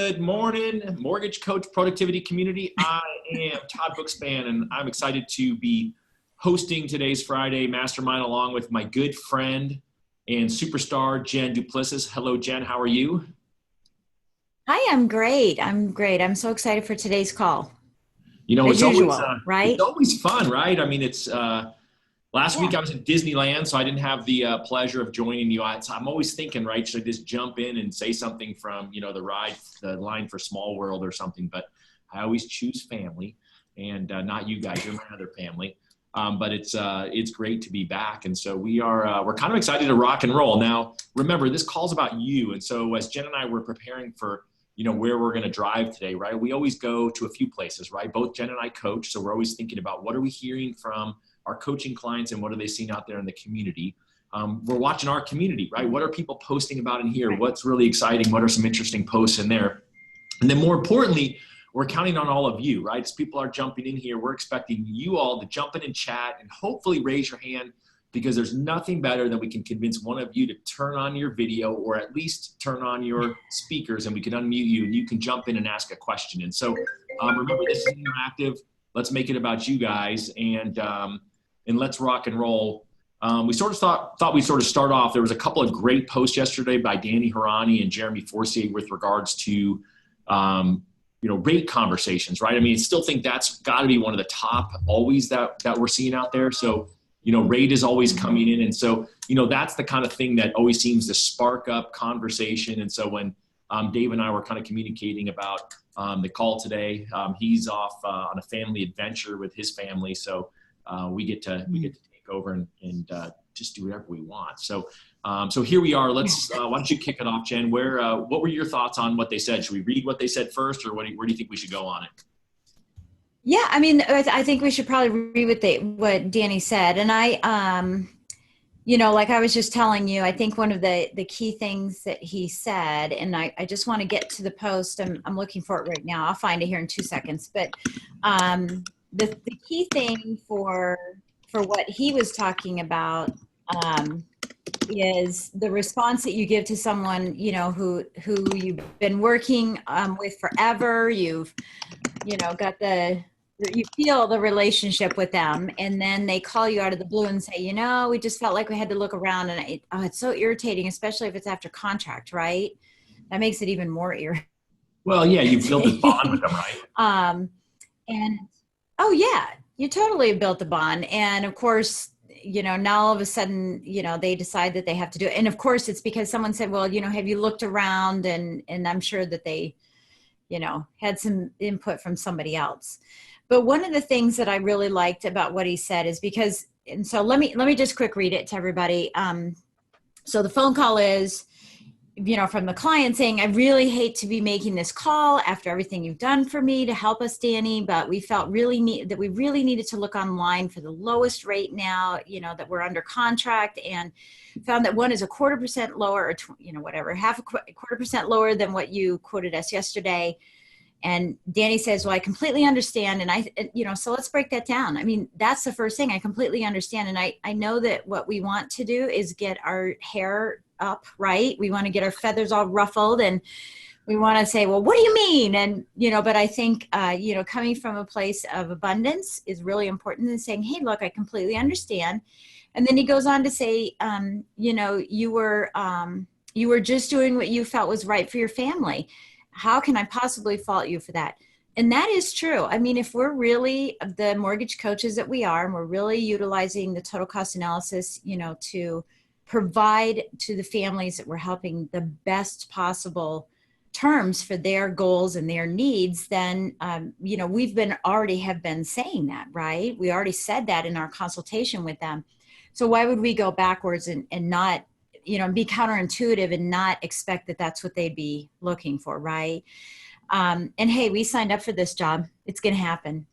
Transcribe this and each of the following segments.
Good morning, Mortgage Coach Productivity Community. I am Todd Bookspan, and I'm excited to be hosting today's Friday Mastermind along with my good friend and superstar, Jen Duplessis. Hello, Jen. How are you? Hi, I'm great. I'm so excited for today's call. You know, As usual, it's right? always fun, right? I mean, it's last week Yeah. I was in Disneyland, so I didn't have the pleasure of joining you. I'm always thinking, right, should I just jump in and say something from, the line for Small World or something? But I always choose family, and not you guys. You're my other family. But it's great to be back, and so we're kind of excited to rock and roll. Now, remember, this call's about you, and so as Jen and I were preparing for where we're going to drive today, right? We always go to a few places, right? Both Jen and I coach, so we're always thinking about what are we hearing from our coaching clients and what are they seeing out there in the community. We're watching our community, right? What are people posting about in here? What's really exciting? What are some interesting posts in there? And then more importantly, we're counting on all of you, right? As people are jumping in here, we're expecting you all to jump in and chat and hopefully raise your hand, because there's nothing better than we can convince one of you to turn on your video or at least turn on your speakers, and we can unmute you and you can jump in and ask a question. And so remember, this is interactive. Let's make it about you guys, and let's rock and roll. We sort of thought we'd sort of start off. There was a couple of great posts yesterday by Danny Harani and Jeremy Forcier with regards to rate conversations, right? I mean, I still think that's got to be one of the top always that we're seeing out there. So rate is always coming in. And so, that's the kind of thing that always seems to spark up conversation. And so when Dave and I were kind of communicating about the call today, he's off on a family adventure with his family. So we get to take over and just do whatever we want. So here we are. Let's why don't you kick it off, Jen? What were your thoughts on what they said? Should we read what they said first, or where do you think we should go on it? Yeah, I mean, I think we should probably read what Danny said. And I, like I was just telling you, I think one of the key things that he said, and I just want to get to the post. I'm looking for it right now. I'll find it here in 2 seconds. But the key thing for what he was talking about is the response that you give to someone, who you've been working with forever. You've, you feel the relationship with them, and then they call you out of the blue and say, we just felt like we had to look around, and it's so irritating, especially if it's after contract, right? That makes it even more irritating. Well, yeah, you've built a bond with them, right? And oh yeah, you totally built a bond. And of course, now all of a sudden, they decide that they have to do it. And of course it's because someone said, well, have you looked around? And I'm sure that they, had some input from somebody else. But one of the things that I really liked about what he said is because, and so let me just quick read it to everybody. So the phone call is, from the client saying, I really hate to be making this call after everything you've done for me to help us, Danny, but we felt that we really needed to look online for the lowest rate now, that we're under contract, and found that one is 0.25% lower, or whatever, half a 0.25% lower than what you quoted us yesterday. And Danny says, well, I completely understand. And so let's break that down. I mean, that's the first thing. I completely understand. And I know that what we want to do is get our hair up, right? We want to get our feathers all ruffled, and we want to say, well, what do you mean? And, but I think, coming from a place of abundance is really important, and saying, hey, look, I completely understand. And then he goes on to say, you were just doing what you felt was right for your family. How can I possibly fault you for that? And that is true. I mean, if we're really the mortgage coaches that we are, and we're really utilizing the total cost analysis, to provide to the families that we're helping the best possible terms for their goals and their needs, then, we've already have been saying that, right? We already said that in our consultation with them. So why would we go backwards and not, be counterintuitive and not expect that that's what they'd be looking for, right? And hey, we signed up for this job. It's going to happen.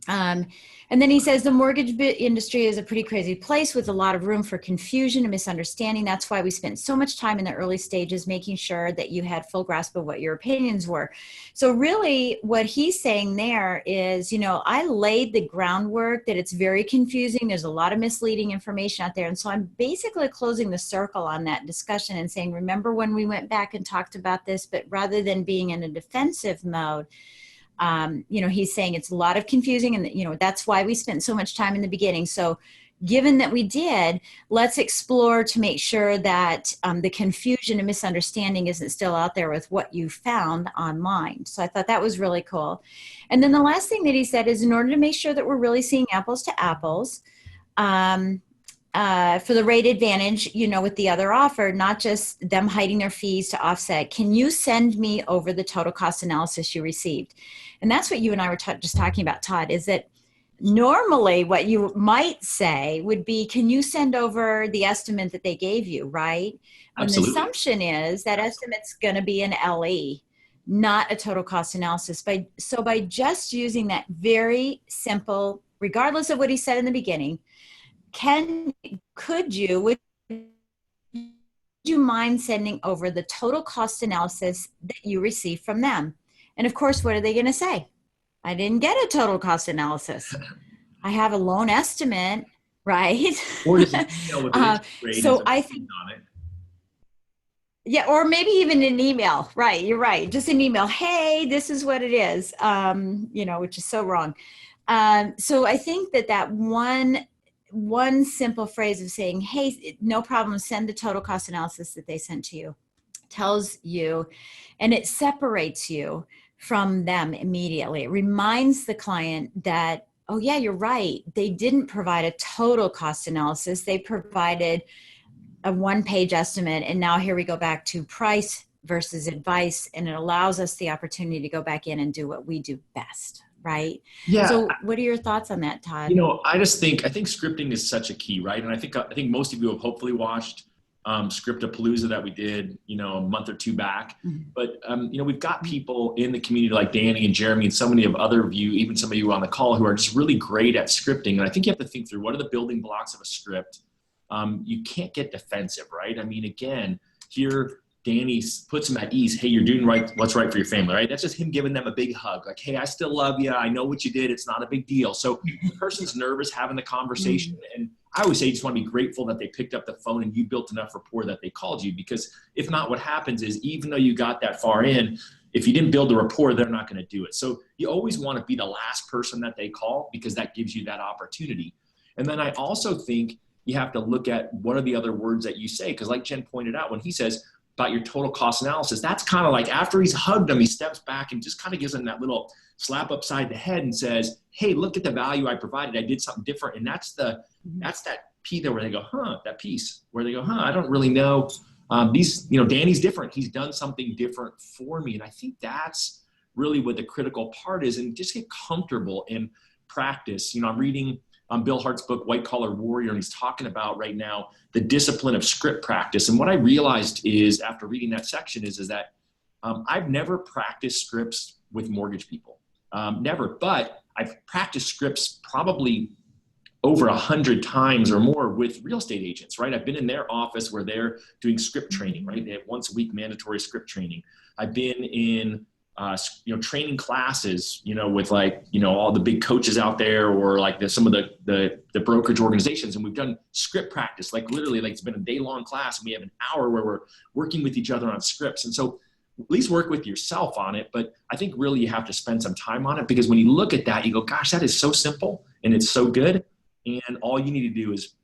Um, and then he says the mortgage industry is a pretty crazy place with a lot of room for confusion and misunderstanding. That's why we spent so much time in the early stages making sure that you had full grasp of what your opinions were. So really what he's saying there is, you know, I laid the groundwork that it's very confusing. There's a lot of misleading information out there. And so I'm basically closing the circle on that discussion and saying, remember when we went back and talked about this, but rather than being in a defensive mode, you know, he's saying it's a lot of confusing, and you know, that's why we spent so much time in the beginning. So given that we did, let's explore to make sure that the confusion and misunderstanding isn't still out there with what you found online. So I thought that was really cool. And then the last thing that he said is, in order to make sure that we're really seeing apples to apples, for the rate advantage, you know, with the other offer, not just them hiding their fees to offset, can you send me over the total cost analysis you received? And that's what you and I were just talking about, Todd, is that normally what you might say would be, can you send over the estimate that they gave you, right? And the assumption is that estimate's going to be an LE, not a total cost analysis. So by just using that very simple, regardless of what he said in the beginning, would you mind sending over the total cost analysis that you received from them? And of course, what are they going to say? I didn't get a total cost analysis. I have a loan estimate, right? Or does it email with so I think on it? Yeah, or maybe even an email, right? You're right. Just an email. Hey, this is what it is, you know, which is so wrong. So I think that one simple phrase of saying, hey, no problem, send the total cost analysis that they sent to you, tells you, and it separates you from them immediately. It reminds the client that, oh yeah, you're right. They didn't provide a total cost analysis. They provided a one-page estimate. And now here we go back to price versus advice. And it allows us the opportunity to go back in and do what we do best. Right. Yeah. So what are your thoughts on that, Todd? You know, I think scripting is such a key, right? And I think most of you have hopefully watched Scriptapalooza that we did, you know, a month or two back. Mm-hmm. But, you know, we've got people in the community like Danny and Jeremy and so many of other of you, even some of you on the call, who are just really great at scripting. And I think you have to think through, what are the building blocks of a script? You can't get defensive, right? I mean, again, here, Danny puts him at ease. Hey, you're doing what's right for your family, right? That's just him giving them a big hug. Like, hey, I still love you. I know what you did. It's not a big deal. So the person's nervous having the conversation. Mm-hmm. And I always say, you just want to be grateful that they picked up the phone and you built enough rapport that they called you, because if not, what happens is, even though you got that far in, if you didn't build the rapport, they're not going to do it. So you always want to be the last person that they call, because that gives you that opportunity. And then I also think you have to look at what are the other words that you say. Because like Jen pointed out, when he says about your total cost analysis, that's kind of like, after he's hugged them, he steps back and just kind of gives them that little slap upside the head and says, hey, look at the value I provided. I did something different. And that's that P there where they go, huh, that piece where they go, huh, I don't really know. Danny's different. He's done something different for me. And I think that's really what the critical part is, and just get comfortable in practice. You know, I'm reading Bill Hart's book, White Collar Warrior, and he's talking about right now the discipline of script practice. And what I realized is, after reading that section, is that I've never practiced scripts with mortgage people, never, but I've practiced scripts probably over 100 times or more with real estate agents, right? I've been in their office where they're doing script training, right? They have once a week mandatory script training. I've been in training classes, with all the big coaches out there, or like some of the brokerage organizations. And we've done script practice, like literally, like it's been a day-long class, and we have an hour where we're working with each other on scripts. And so at least work with yourself on it. But I think really you have to spend some time on it, because when you look at that, you go, gosh, that is so simple and it's so good. And all you need to do is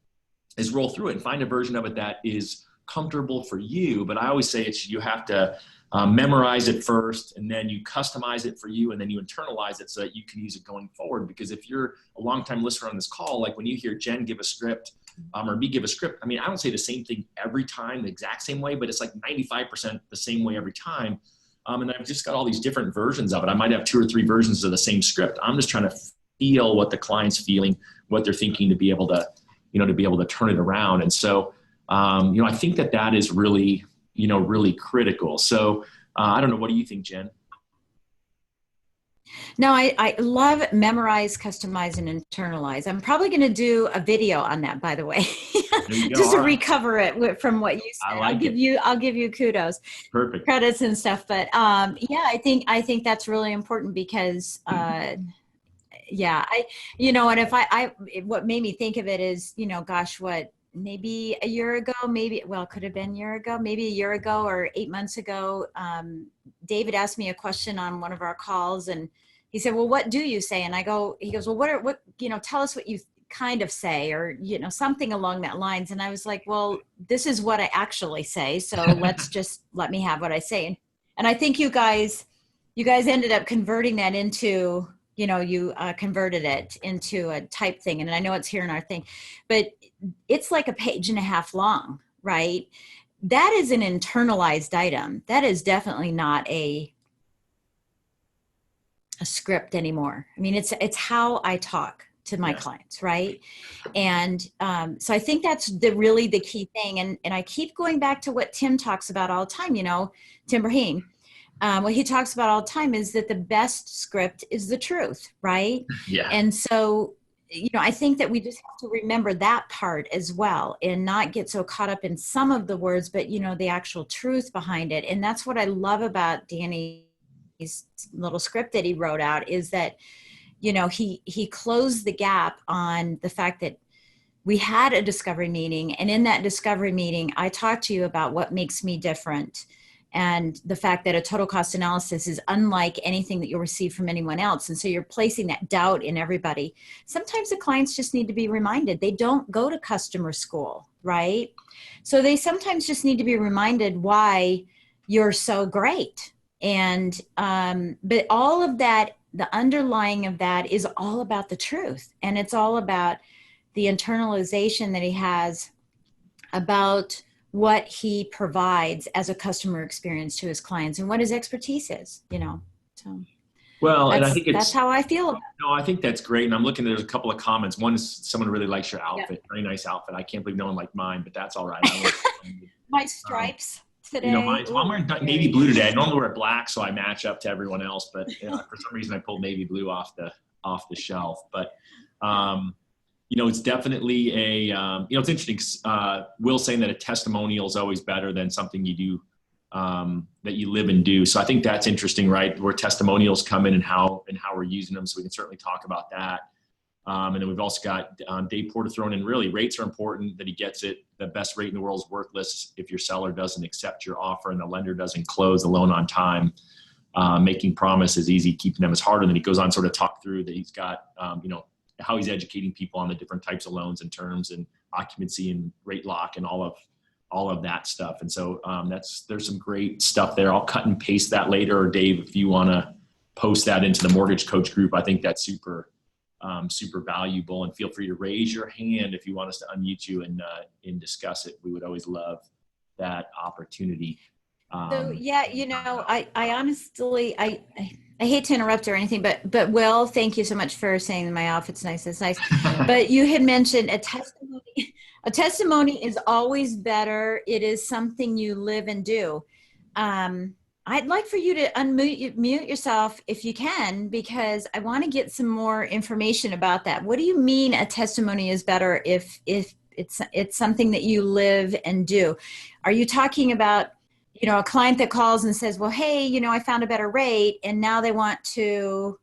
roll through it and find a version of it that is comfortable for you. But I always say you have to memorize it first, and then you customize it for you, and then you internalize it so that you can use it going forward. Because if you're a longtime listener on this call, like when you hear Jen give a script or me give a script, I mean, I don't say the same thing every time the exact same way, but it's like 95% the same way every time. And I've just got all these different versions of it. I might have 2 or 3 versions of the same script. I'm just trying to feel what the client's feeling, what they're thinking, to be able to turn it around. And so, I think that is really, really critical. So I don't know. What do you think, Jen? No, I love memorize, customize, and internalize. I'm probably going to do a video on that, by the way, There you go. just All to right. recover it from what you I said. like it. I'll give you kudos, Perfect. credits and stuff. But yeah, I think that's really important because yeah, and if what made me think of it is, gosh, what, maybe a year ago, it could have been a year ago, maybe a year ago or 8 months ago, David asked me a question on one of our calls, and he said, well, what do you say? And he goes, well, tell us what you kind of say, or, something along that lines. And I was like, well, this is what I actually say. So let me have what I say. And I think you guys ended up converting that into, you converted it into a type thing. And I know it's here in our thing, but it's like a page and a half long, right? That is an internalized item. That is definitely not a script anymore. I mean, it's how I talk to my clients, right? And so I think that's really the key thing. And I keep going back to what Tim talks about all the time, Tim Brahim. What he talks about all the time is that the best script is the truth, right? Yeah. And so, I think that we just have to remember that part as well, and not get so caught up in some of the words, but, the actual truth behind it. And that's what I love about Danny's little script that he wrote out, is that, he closed the gap on the fact that we had a discovery meeting. And in that discovery meeting, I talked to you about what makes me different, and the fact that a total cost analysis is unlike anything that you'll receive from anyone else. And so you're placing that doubt in everybody. Sometimes the clients just need to be reminded they don't go to customer school, right? So they sometimes just need to be reminded why you're so great. And, but all of that, the underlying of that is all about the truth. And it's all about the internalization that he has about what he provides as a customer experience to his clients and what his expertise is, so Well, and I think that's how I feel. No, I think that's great. And I'm looking, there's a couple of comments. One is someone really likes your outfit. Very nice outfit. I can't believe no one liked mine, but that's all right. My stripes today. I'm wearing navy blue today. I normally wear black, so I match up to everyone else. But for some reason, I pulled navy blue off the shelf. But it's definitely it's interesting. Will saying that a testimonial is always better than something you do, that you live and do. So I think that's interesting, right? Where testimonials come in and how we're using them. So we can certainly talk about that. And then we've also got Dave Porter thrown in, really, rates are important, that he gets it. The best rate in the world is worthless if your seller doesn't accept your offer and the lender doesn't close the loan on time. Making promise is easy, keeping them is harder. And then he goes on sort of talk through that he's got, how he's educating people on the different types of loans and terms and occupancy and rate lock and all of that stuff. And so there's some great stuff there. I'll cut and paste that later, or Dave, if you want to post that into the mortgage coach group, I think that's super valuable. And feel free to raise your hand if you want us to unmute you and discuss it. We would always love that opportunity. So yeah, I honestly, I hate to interrupt or anything, but Will, thank you so much for saying my outfit's nice. It's nice. But you had mentioned a testimony. A testimony is always better. It is something you live and do. I'd like for you to mute yourself if you can, because I want to get some more information about that. What do you mean a testimony is better if it's something that you live and do? Are you talking about, a client that calls and says, well, hey, I found a better rate, and now they want to,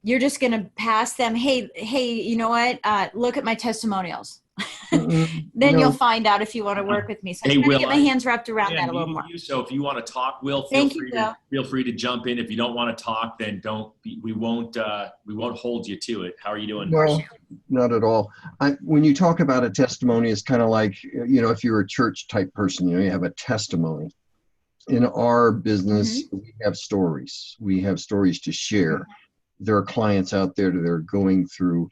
you're just going to pass them, hey, you know what? Look at my testimonials. Then you'll find out if you want to work with me. So I'm trying to get my hands wrapped around that a little more. So if you want to talk, Will, feel free to jump in. If you don't want to talk, then we won't hold you to it. How are you doing? No, not at all. When you talk about a testimony, it's kind of like, if you're a church type person, you have a testimony. In our business, we have stories. We have stories to share. There are clients out there that are going through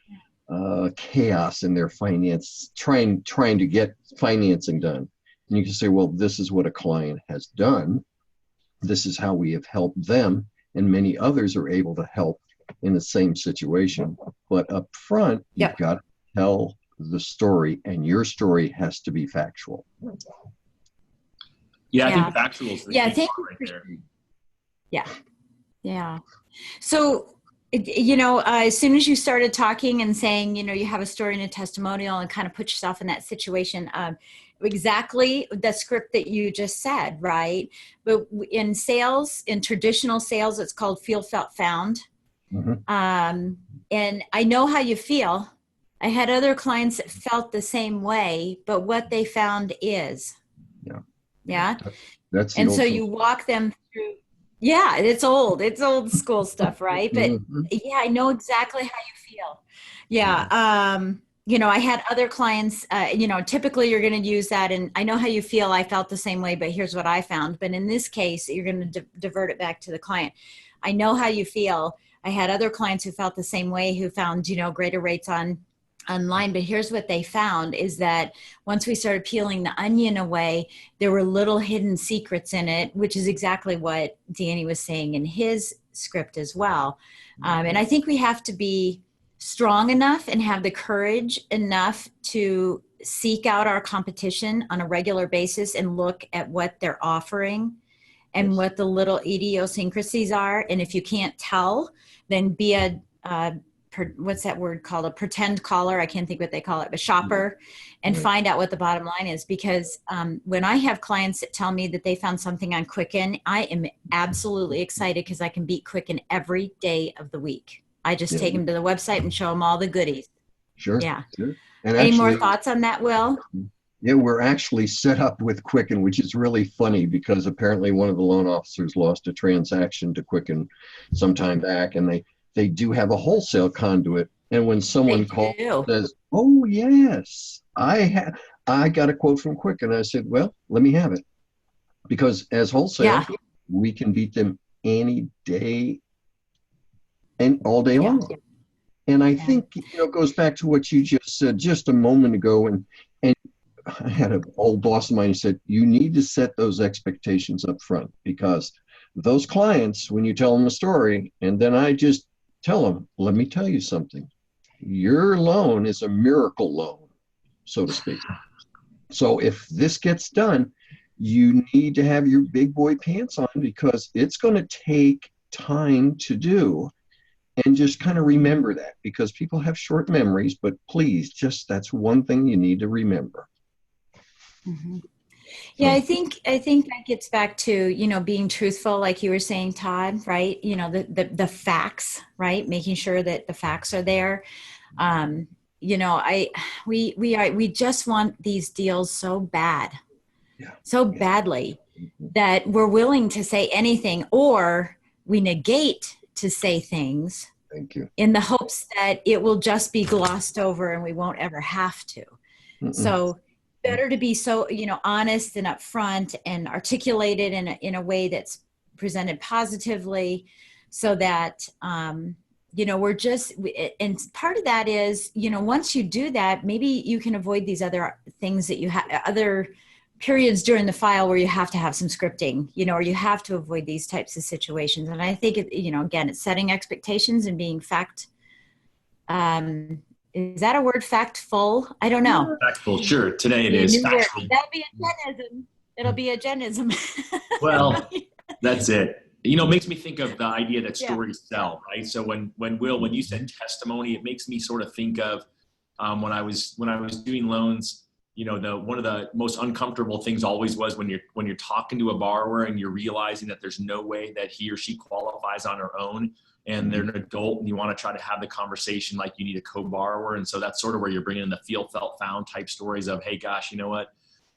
chaos in their finance, trying to get financing done. And you can say, well, this is what a client has done. This is how we have helped them. And many others are able to help in the same situation. But up front, you've got to tell the story, and your story has to be factual. Yeah, I think factual is the key part right there. Yeah. Yeah. So, as soon as you started talking and saying, you have a story and a testimonial and kind of put yourself in that situation, exactly the script that you just said, right? But in sales, in traditional sales, it's called feel, felt, found. And I know how you feel. I had other clients that felt the same way, but what they found is, yeah. That's the And old so you walk them through. Yeah, it's old school stuff, right? But yeah, I know exactly how you feel. Yeah. I had other clients, typically you're going to use that. And I know how you feel. I felt the same way, but here's what I found. But in this case, you're going to divert it back to the client. I know how you feel. I had other clients who felt the same way, who found, greater rates online. But here's what they found is that once we started peeling the onion away, there were little hidden secrets in it, which is exactly what Danny was saying in his script as well. And I think we have to be strong enough and have the courage enough to seek out our competition on a regular basis and look at what they're offering and what the little idiosyncrasies are. And if you can't tell, then be what's that word called? A pretend caller. I can't think what they call it, a shopper, and find out what the bottom line is. Because when I have clients that tell me that they found something on Quicken, I am absolutely excited because I can beat Quicken every day of the week. I just take them to the website and show them all the goodies. Sure. Yeah. Sure. And Any actually, more thoughts on that, Will? Yeah, we're actually set up with Quicken, which is really funny because apparently one of the loan officers lost a transaction to Quicken some time back, and they do have a wholesale conduit. And when someone calls and says, "Oh yes, I got a quote from Quicken," I said, "Well, let me have it," because as wholesale, we can beat them any day and all day long. And I think it goes back to what you just said just a moment ago, and I had an old boss of mine who said, you need to set those expectations up front, because those clients, when you tell them a story, and then I just tell them, let me tell you something, your loan is a miracle loan, so to speak. So if this gets done, you need to have your big boy pants on, because it's going to take time to do. And just kind of remember that, because people have short memories, but please, that's one thing you need to remember. Mm-hmm. Yeah, I think that gets back to, being truthful, like you were saying, Todd, right? The facts, right? Making sure that the facts are there. We just want these deals so badly that we're willing to say anything, or we negate to say things. Thank you. In the hopes that it will just be glossed over and we won't ever have to. So better to be so, honest and upfront and articulated in a way that's presented positively, so that, we're just, and part of that is, once you do that, maybe you can avoid these other things that you have, other periods during the file where you have to have some scripting, or you have to avoid these types of situations. And I think, again, it's setting expectations and being is that a word, factful? I don't know. Factful, sure. Today it is factful. That'll be a genism. It'll be a genism. Well, that's it. It makes me think of the idea that stories sell, right? So when you said testimony, it makes me sort of think of when I was doing loans. One of the most uncomfortable things always was when you're talking to a borrower and you're realizing that there's no way that he or she qualifies on her own, and they're an adult, and you want to try to have the conversation like you need a co-borrower. And so that's sort of where you're bringing in the feel, felt, found type stories of, hey, gosh, you know what?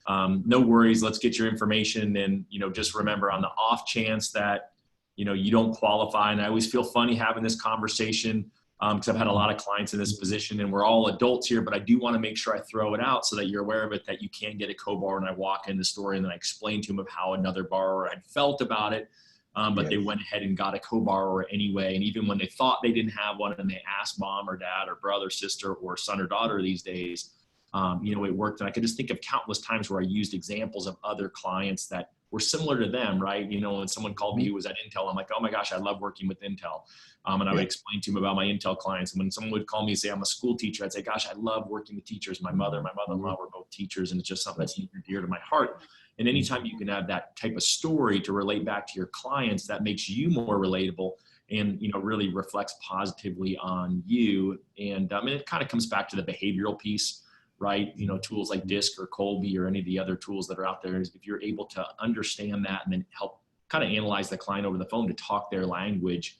No worries. Let's get your information. And, just remember, on the off chance that, you don't qualify. And I always feel funny having this conversation because I've had a lot of clients in this position, and we're all adults here, but I do want to make sure I throw it out so that you're aware of it, that you can get a co-borrower. And I walk in the story and then I explain to them of how another borrower had felt about it. But they went ahead and got a co-borrower anyway. And even when they thought they didn't have one, and they asked mom or dad or brother, sister, or son or daughter these days, it worked. And I could just think of countless times where I used examples of other clients that were similar to them, right? When someone called me who was at Intel, I'm like, oh my gosh, I love working with Intel. And I would explain to them about my Intel clients. And when someone would call me and say, I'm a school teacher, I'd say, gosh, I love working with teachers. My mother and my mother-in-law were both teachers, and it's just something that's near and dear to my heart. And anytime you can have that type of story to relate back to your clients, that makes you more relatable and, really reflects positively on you. And it kind of comes back to the behavioral piece, right? Tools like DISC or Colby or any of the other tools that are out there, is if you're able to understand that and then help kind of analyze the client over the phone to talk their language,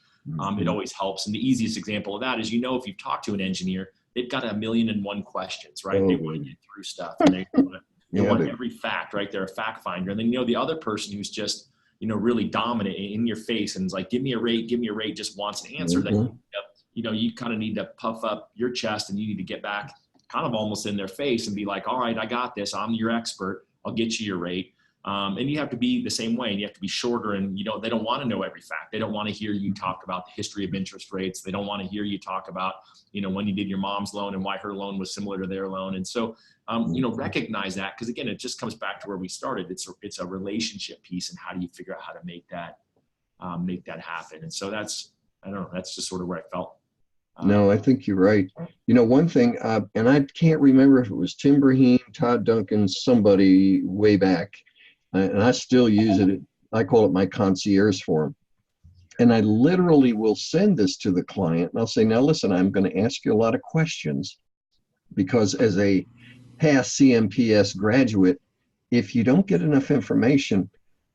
it always helps. And the easiest example of that is, if you've talked to an engineer, they've got 1,000,001 questions, right? They want to get through stuff, and they want every fact, right? They're a fact finder. And then, the other person who's just, really dominant in your face and is like, give me a rate, just wants an answer. That, you kind of need to puff up your chest and you need to get back kind of almost in their face and be like, all right, I got this. I'm your expert. I'll get you your rate. And you have to be the same way, and you have to be shorter, and they don't want to know every fact. They don't want to hear you talk about the history of interest rates. They don't want to hear you talk about, when you did your mom's loan and why her loan was similar to their loan. And so, recognize that, because again, it just comes back to where we started. It's a relationship piece, and how do you figure out how to make that happen? And so that's just sort of where I felt. No, I think you're right. One thing, and I can't remember if it was Tim Braheen, Todd Duncan, somebody way back, and I still use it. I call it my Concierge Form. And I literally will send this to the client, and I'll say, now listen, I'm going to ask you a lot of questions, because as a past CMPS graduate, if you don't get enough information,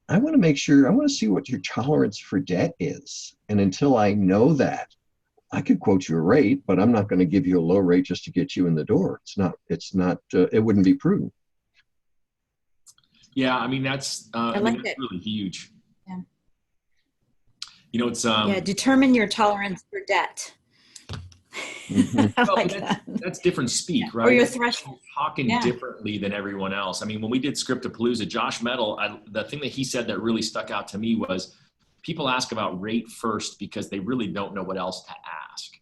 I want to see what your tolerance for debt is. And until I know that, I could quote you a rate, but I'm not going to give you a low rate just to get you in the door. It wouldn't be prudent. Yeah. that's really huge. Yeah. It's, determine your tolerance for debt. That's different speak, right? Or your threshold. Talking differently than everyone else. When we did Scriptapalooza, Josh Metal, the thing that he said that really stuck out to me was, people ask about rate first because they really don't know what else to ask.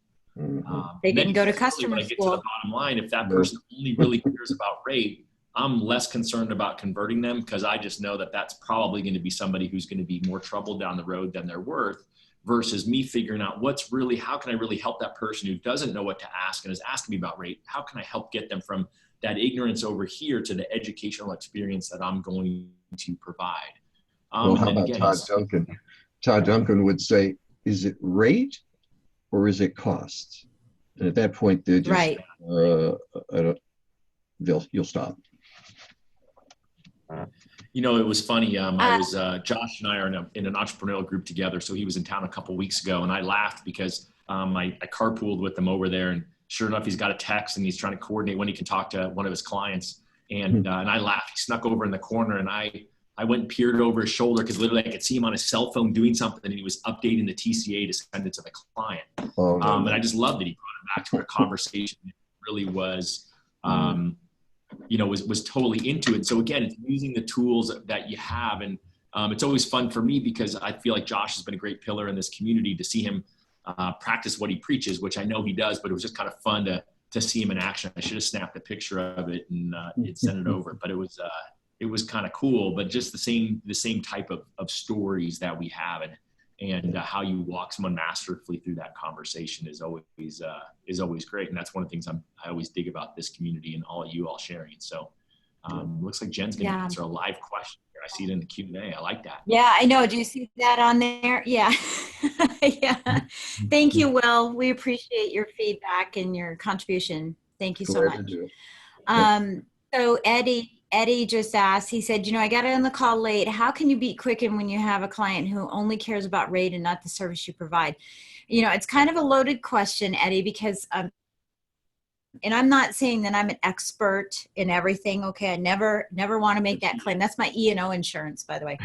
They didn't go to customer when I get school. to the bottom line, if that person only really cares about rate, I'm less concerned about converting them, because I just know that that's probably going to be somebody who's going to be more trouble down the road than they're worth, versus me figuring out how can I really help that person who doesn't know what to ask and is asking me about rate? How can I help get them from that ignorance over here to the educational experience that I'm going to provide? Well, how about Todd Duncan? Todd Duncan would say, is it rate or is it cost? And at that point, they're just, you'll stop. It was funny. I was, Josh and I are in an entrepreneurial group together. So he was in town a couple weeks ago, and I laughed because I carpooled with him over there, and sure enough, he's got a text and he's trying to coordinate when he can talk to one of his clients. And I laughed. He snuck over in the corner, and I went and peered over his shoulder, because literally I could see him on his cell phone doing something, and he was updating the TCA to send it to the client. And I just loved that he brought it back to a conversation. It really was, was totally into it. So again, it's using the tools that you have. And it's always fun for me, because I feel like Josh has been a great pillar in this community, to see him practice what he preaches, which I know he does, but it was just kind of fun to see him in action. I should have snapped a picture of it and sent it over, but it was kind of cool. But just the same type of stories that we have, and how you walk someone masterfully through that conversation is always great. And that's one of the things I always dig about this community and all sharing. So looks like Jen's going to answer a live question here. I see it in the Q&A. I like that. Yeah, I know. Do you see that on there? Yeah. Yeah. Thank you, Will. We appreciate your feedback and your contribution. Thank you so much. So Eddie just asked, he said, I got on the call late. How can you beat Quicken when you have a client who only cares about rate and not the service you provide? It's kind of a loaded question, Eddie, because, and I'm not saying that I'm an expert in everything. Okay. I never want to make that claim. That's my E&O insurance, by the way.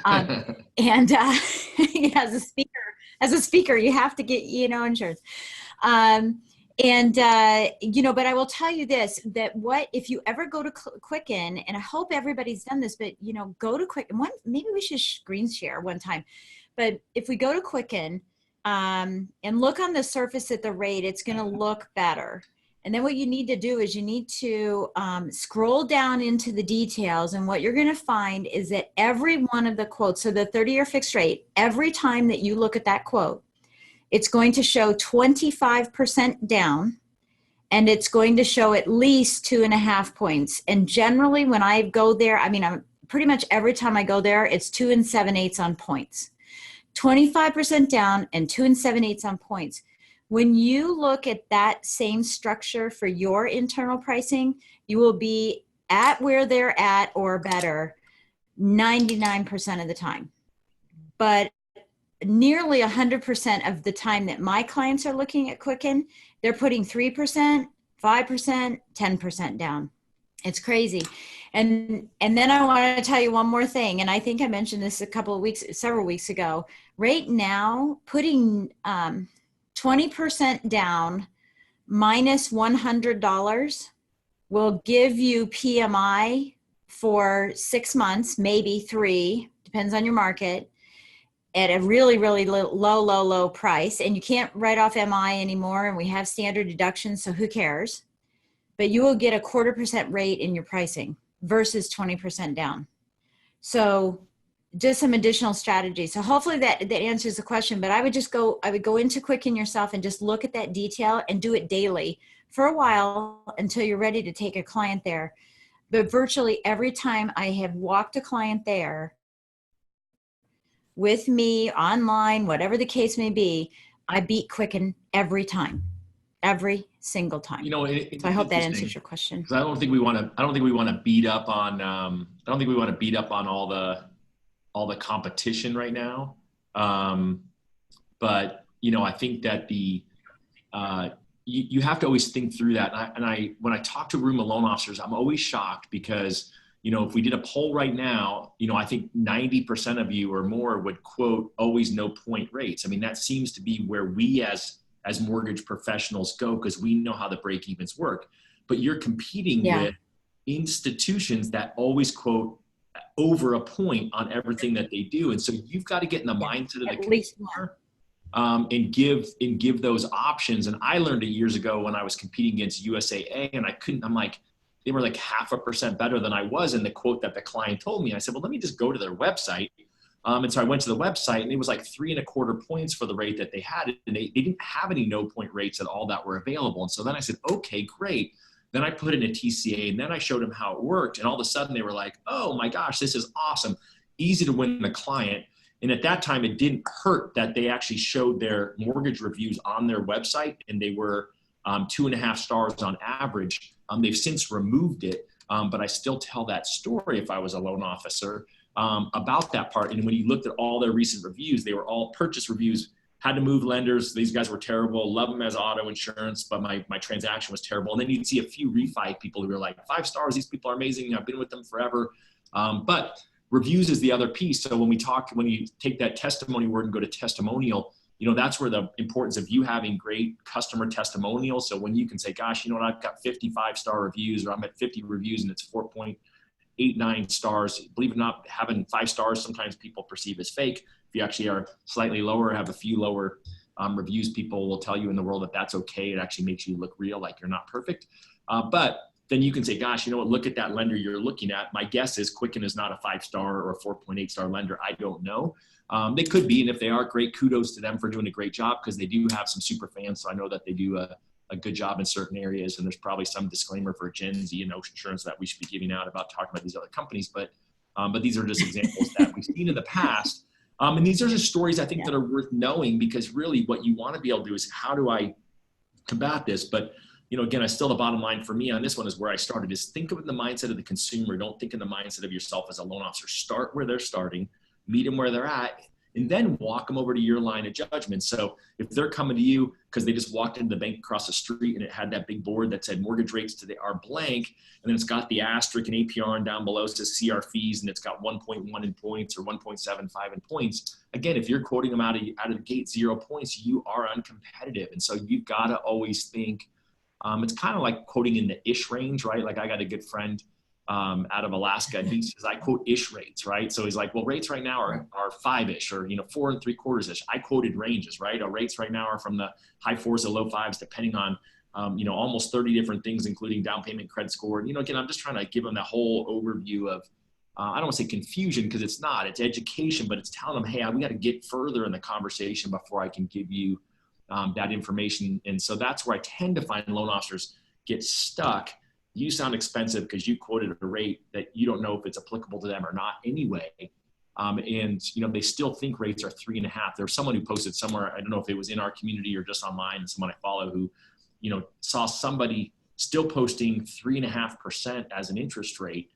And as a speaker, you have to get E&O insurance. But I will tell you this, that if you ever go to Quicken, and I hope everybody's done this, but, go to Quicken. Maybe we should screen share one time. But if we go to Quicken and look on the surface at the rate, it's going to look better. And then what you need to do is you need to scroll down into the details. And what you're going to find is that every one of the quotes, so the 30-year fixed rate, every time that you look at that quote, it's going to show 25% down, and it's going to show at least 2.5 points. And generally when I go there, pretty much every time I go there, it's 2 7/8 on points, 25% down and 2 7/8 on points. When you look at that same structure for your internal pricing, you will be at where they're at or better 99% of the time. But nearly 100% of the time that my clients are looking at Quicken, they're putting 3%, 5%, 10% down. It's crazy. And then I want to tell you one more thing. And I think I mentioned this several weeks ago. Right now, putting 20% down minus $100 will give you PMI for 6 months, maybe 3, depends on your market, at a really, really low price. And you can't write off MI anymore. And we have standard deductions, so who cares? But you will get a 0.25% rate in your pricing versus 20% down. So just some additional strategies. So hopefully that answers the question, but I would go into Quicken yourself and just look at that detail and do it daily for a while until you're ready to take a client there. But virtually every time I have walked a client there with me online, whatever the case may be, I beat Quicken every time. Every single time. You know, so I hope that answers your question. I don't think we want to beat up on. I don't think we want to beat up on all the competition right now. But you know, I think that you have to always think through that. And I when I talk to a room of loan officers, I'm always shocked because, you know, if we did a poll right now, you know, I think 90% of you or more would quote always no point rates. I mean, that seems to be where we as mortgage professionals go, because we know how the break evens work. But you're competing with institutions that always quote over a point on everything that they do. And so you've got to get in the mindset of the consumer and give those options. And I learned it years ago when I was competing against USAA, and I'm like, they were like 0.5% better than I was in the quote that the client told me. I said, well, let me just go to their website. And so I went to the website, and it was like 3.25 points for the rate that they had. And they didn't have any no point rates at all that were available. And so then I said, okay, great. Then I put in a TCA, and then I showed them how it worked. And all of a sudden they were like, oh my gosh, this is awesome. Easy to win the client. And at that time, it didn't hurt that they actually showed their mortgage reviews on their website, and they were 2.5 stars on average. They've since removed it, but I still tell that story if I was a loan officer about that part. And when you looked at all their recent reviews, they were all purchase reviews, had to move lenders. These guys were terrible, love them as auto insurance, but my transaction was terrible. And then you'd see a few refi people who were like 5 stars. These people are amazing. I've been with them forever. But reviews is the other piece. So when you take that testimony word and go to testimonial, you know, that's where the importance of you having great customer testimonials. So when you can say, gosh, you know what, I've got 55-star reviews, or I'm at 50 reviews and it's 4.89 stars. Believe it or not, having 5 stars, sometimes people perceive as fake. If you actually are slightly lower, have a few lower reviews, people will tell you in the world that that's okay. It actually makes you look real, like you're not perfect. But then you can say, gosh, you know what, look at that lender you're looking at. My guess is Quicken is not a 5-star or a 4.8-star lender. I don't know. They could be, and if they are, great, kudos to them for doing a great job, because they do have some super fans. So I know that they do a good job in certain areas, and there's probably some disclaimer for Gen Z and Ocean Insurance that we should be giving out about talking about these other companies. But these are just examples that we've seen in the past. And these are just stories I think that are worth knowing, because really what you want to be able to do is, how do I combat this? But you know, again, the bottom line for me on this one is where I started, is think of it in the mindset of the consumer. Don't think in the mindset of yourself as a loan officer. Start where they're starting, meet them where they're at, and then walk them over to your line of judgment. So if they're coming to you because they just walked into the bank across the street and it had that big board that said mortgage rates today are blank, and then it's got the asterisk and APR, and down below says CR fees, and it's got 1.1 in points or 1.75 in points. Again, if you're quoting them out of the gate 0 points, you are uncompetitive. And so you've got to always think, it's kind of like quoting in the ish range, right? Like I got a good friend out of Alaska, and he says, I quote ish rates, right? So he's like, well, rates right now are 5-ish, or, you know, 4 3/4-ish. I quoted ranges, right? Our rates right now are from the high 4s to low 5s, depending on, you know, almost 30 different things, including down payment, credit score. And, you know, again, I'm just trying to give them that whole overview of, I don't want to say confusion, because it's not, it's education, but it's telling them, hey, we got to get further in the conversation before I can give you that information. And so that's where I tend to find loan officers get stuck. you sound expensive because you quoted a rate that you don't know if it's applicable to them or not anyway. And, you know, they still think rates are 3.5. There's someone who posted somewhere, I don't know if it was in our community or just online, and someone I follow who, you know, saw somebody still posting 3.5% as an interest rate,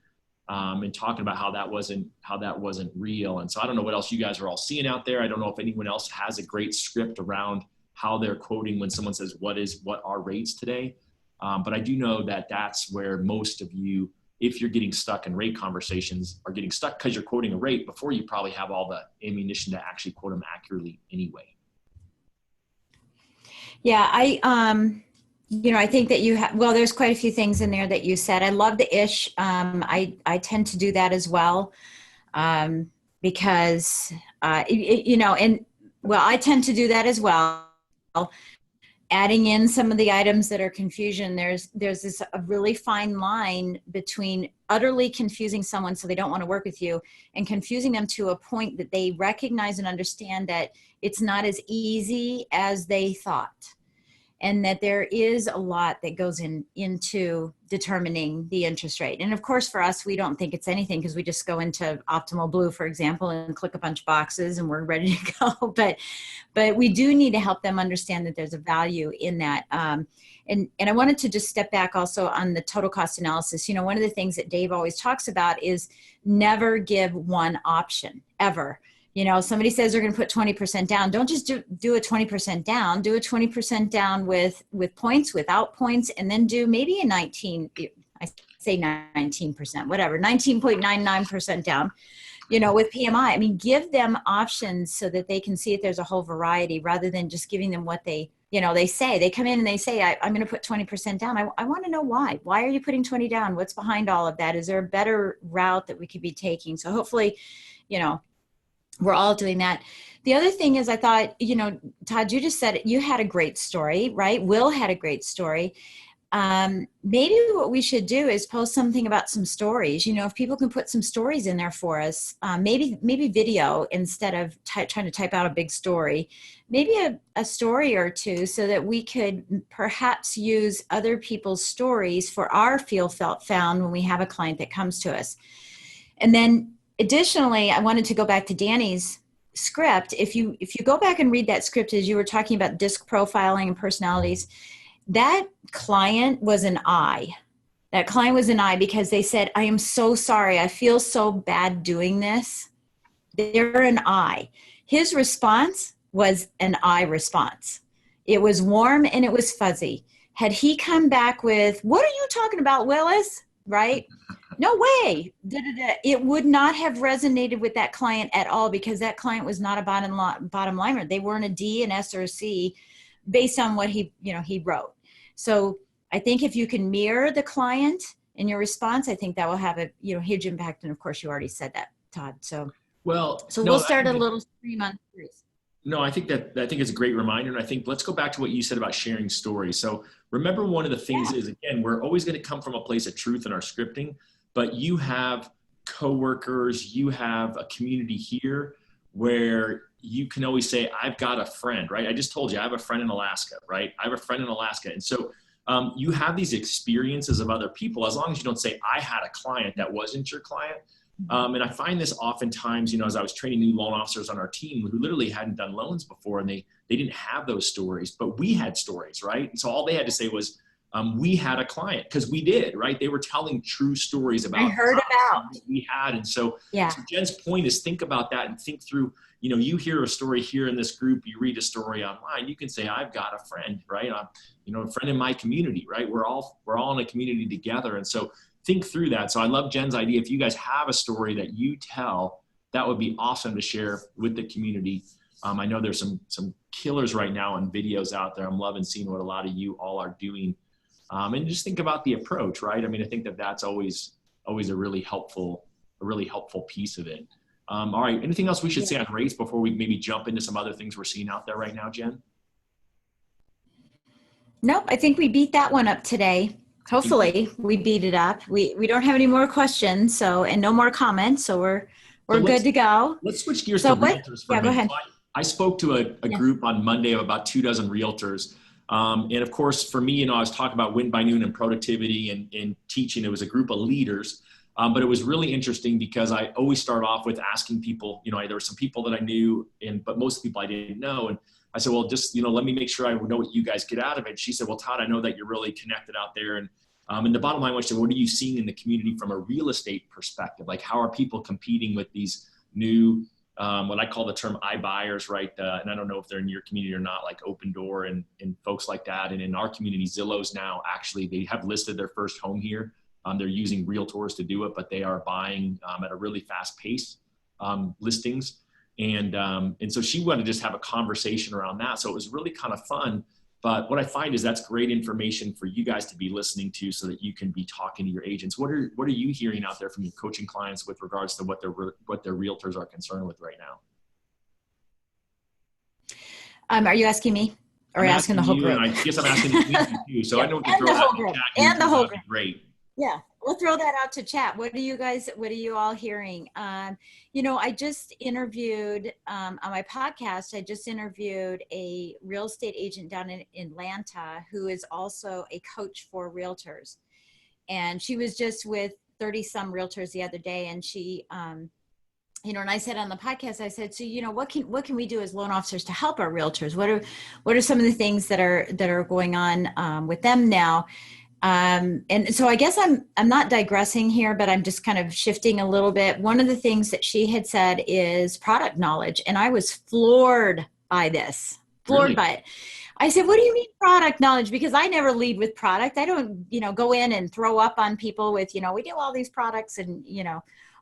and talking about how that wasn't real. And so I don't know what else you guys are all seeing out there. I don't know if anyone else has a great script around how they're quoting when someone says, what are rates today? But I do know that that's where most of you, if you're getting stuck in rate conversations, are getting stuck because you're quoting a rate before you probably have all the ammunition to actually quote them accurately anyway. Yeah, I think that you have, well, there's quite a few things in there that you said. I love the ish. I tend to do that as well, because, I tend to do that as well. Adding in some of the items that are confusion, there's this a really fine line between utterly confusing someone so they don't want to work with you, and confusing them to a point that they recognize and understand that it's not as easy as they thought, and that there is a lot that goes into determining the interest rate. And of course, for us, we don't think it's anything because we just go into Optimal Blue, for example, and click a bunch of boxes and we're ready to go. But we do need to help them understand that there's a value in that. And I wanted to just step back also on the total cost analysis. You know, one of the things that Dave always talks about is never give one option, ever. You know, somebody says they're going to put 20% down. Don't just do a 20% down. Do a 20% down with points, without points, and then do maybe a 19%, whatever, 19.99% down, you know, with PMI. I mean, give them options so that they can see if there's a whole variety, rather than just giving them what they say. They come in and they say, I'm going to put 20% down. I want to know why. Why are you putting 20 down? What's behind all of that? Is there a better route that we could be taking? So hopefully, you know, we're all doing that. The other thing is, I thought, you know, Todd, you just said you had a great story, right? Will had a great story. Maybe what we should do is post something about some stories. You know, if people can put some stories in there for us, maybe video instead of trying to type out a big story, maybe a story or two, so that we could perhaps use other people's stories for our feel, felt, found when we have a client that comes to us. And then additionally, I wanted to go back to Danny's script. If you go back and read that script, as you were talking about disc profiling and personalities, that client was an I. That client was an I because they said, I am so sorry. I feel so bad doing this. They're an I. His response was an I response. It was warm and it was fuzzy. Had he come back with, what are you talking about, Willis? Right? No way. It would not have resonated with that client at all, because that client was not a bottom liner. They weren't a D, an S, or a C based on what he wrote. So I think if you can mirror the client in your response, I think that will have a huge impact. And of course, you already said that, Todd. So we'll start a little 3-month series. No, I think it's a great reminder. And I think let's go back to what you said about sharing stories. So remember, one of the things is, again, we're always going to come from a place of truth in our scripting, but you have coworkers, you have a community here where you can always say, I've got a friend, right? I just told you, I have a friend in Alaska, right? I have a friend in Alaska. And so you have these experiences of other people, as long as you don't say, I had a client that wasn't your client. And I find this oftentimes, as I was training new loan officers on our team who literally hadn't done loans before, and they didn't have those stories, but we had stories, right? And so all they had to say was, we had a client, because we did, right? They were telling true stories about what we had. And so, so Jen's point is, think about that and think through, you hear a story here in this group, you read a story online, you can say, I've got a friend, right? A friend in my community, right? We're all in a community together. And so think through that. So I love Jen's idea. If you guys have a story that you tell, that would be awesome to share with the community. I know there's some killers right now on videos out there. I'm loving seeing what a lot of you all are doing. And just think about the approach, right? I mean, I think that's always a really helpful piece of it. All right. Anything else we should say on rates before we maybe jump into some other things we're seeing out there right now, Jen? Nope. I think we beat that one up today. Hopefully we beat it up. We don't have any more questions, and no more comments. So we're good to go. Let's switch gears to realtors for a minute. Go ahead. I spoke to a group on Monday of about 24 realtors. And of course, for me, I was talking about Win by Noon and productivity and teaching. It was a group of leaders. But it was really interesting because I always start off with asking people, there were some people that I knew, but most of the people I didn't know. And I said, well, just, let me make sure I know what you guys get out of it. She said, well, Todd, I know that you're really connected out there. And the bottom line was, what are you seeing in the community from a real estate perspective? Like, how are people competing with these new, what I call the term iBuyers, right? And I don't know if they're in your community or not, like Open Door and folks like that. And in our community, Zillow's now actually, they have listed their first home here. They're using realtors to do it, but they are buying at a really fast pace listings. And so she wanted to just have a conversation around that. So it was really kind of fun. But what I find is that's great information for you guys to be listening to so that you can be talking to your agents. What are you hearing out there from your coaching clients with regards to what their realtors are concerned with right now? Are you asking me or asking the whole group? And I guess I'm asking you too. So yeah, I know what to throw out in the chat. And the whole group. Great. Yeah, we'll throw that out to chat. What are you all hearing? I just interviewed on my podcast, I just interviewed a real estate agent down in Atlanta who is also a coach for realtors. And she was just with 30 some realtors the other day. And she, and I said on the podcast, I said, so, what can we do as loan officers to help our realtors? What are some of the things that are going on with them now? And so I guess I'm not digressing here, but I'm just kind of shifting a little bit. One of the things that she had said is product knowledge. And I was floored by this, Really? by it. I said, what do you mean product knowledge? Because I never lead with product. I don't, go in and throw up on people with, we do all these products and,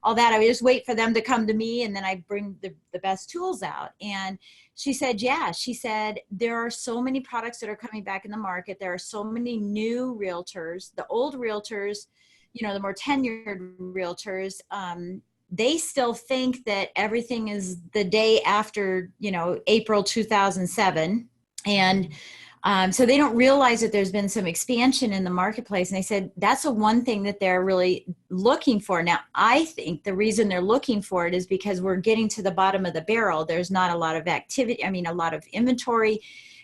all that. I would just wait for them to come to me and then I bring the best tools out. And she said, there are so many products that are coming back in the market. There are so many new realtors, the old realtors, the more tenured realtors, they still think that everything is the day after, April 2007. And so they don't realize that there's been some expansion in the marketplace. And they said, that's the one thing that they're really looking for. Now, I think the reason they're looking for it is because we're getting to the bottom of the barrel. There's not a lot of activity. A lot of inventory.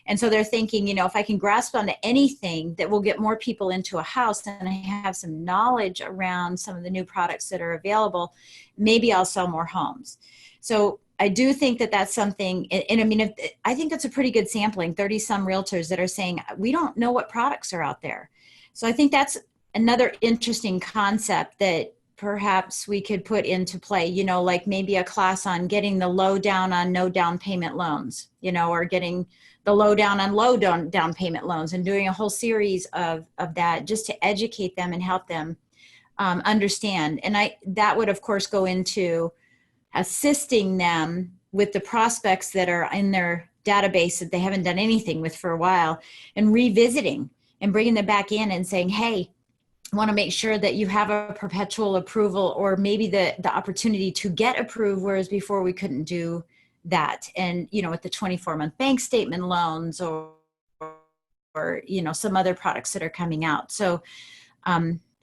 And so they're thinking, if I can grasp onto anything that will get more people into a house and I have some knowledge around some of the new products that are available, maybe I'll sell more homes. So I do think that that's something, and I think that's a pretty good sampling, 30 some realtors that are saying, we don't know what products are out there. So I think that's another interesting concept that perhaps we could put into play, like maybe a class on getting the lowdown on no down payment loans, or getting the lowdown on low down payment loans and doing a whole series of that just to educate them and help them understand. And that would of course go into assisting them with the prospects that are in their database that they haven't done anything with for a while and revisiting and bringing them back in and saying, hey, I want to make sure that you have a perpetual approval or maybe the opportunity to get approved, whereas before we couldn't do that. And, with the 24-month bank statement loans or some other products that are coming out. So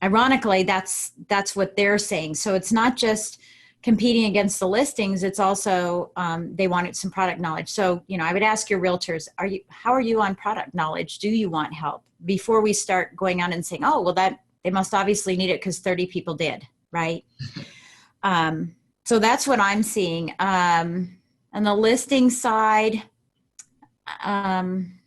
ironically, that's what they're saying. So it's not just competing against the listings, it's also they wanted some product knowledge. So, I would ask your realtors, how are you on product knowledge? Do you want help? Before we start going on and saying, oh, well, they must obviously need it because 30 people did, right? So that's what I'm seeing. On the listing side, I'm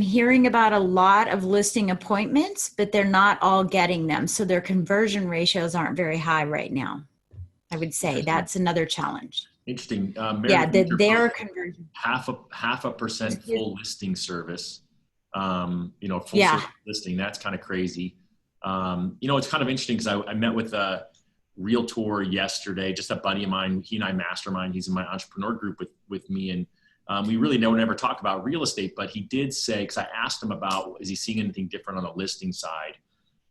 hearing about a lot of listing appointments, but they're not all getting them. So their conversion ratios aren't very high right now. I would say that's another challenge. Interesting. Their conversion. Half a percent full listing service. Full service listing. That's kind of crazy. It's kind of interesting because I met with a realtor yesterday, just a buddy of mine. He and I mastermind. He's in my entrepreneur group with me, and we really don't ever talk about real estate, but he did say, because I asked him about, is he seeing anything different on the listing side?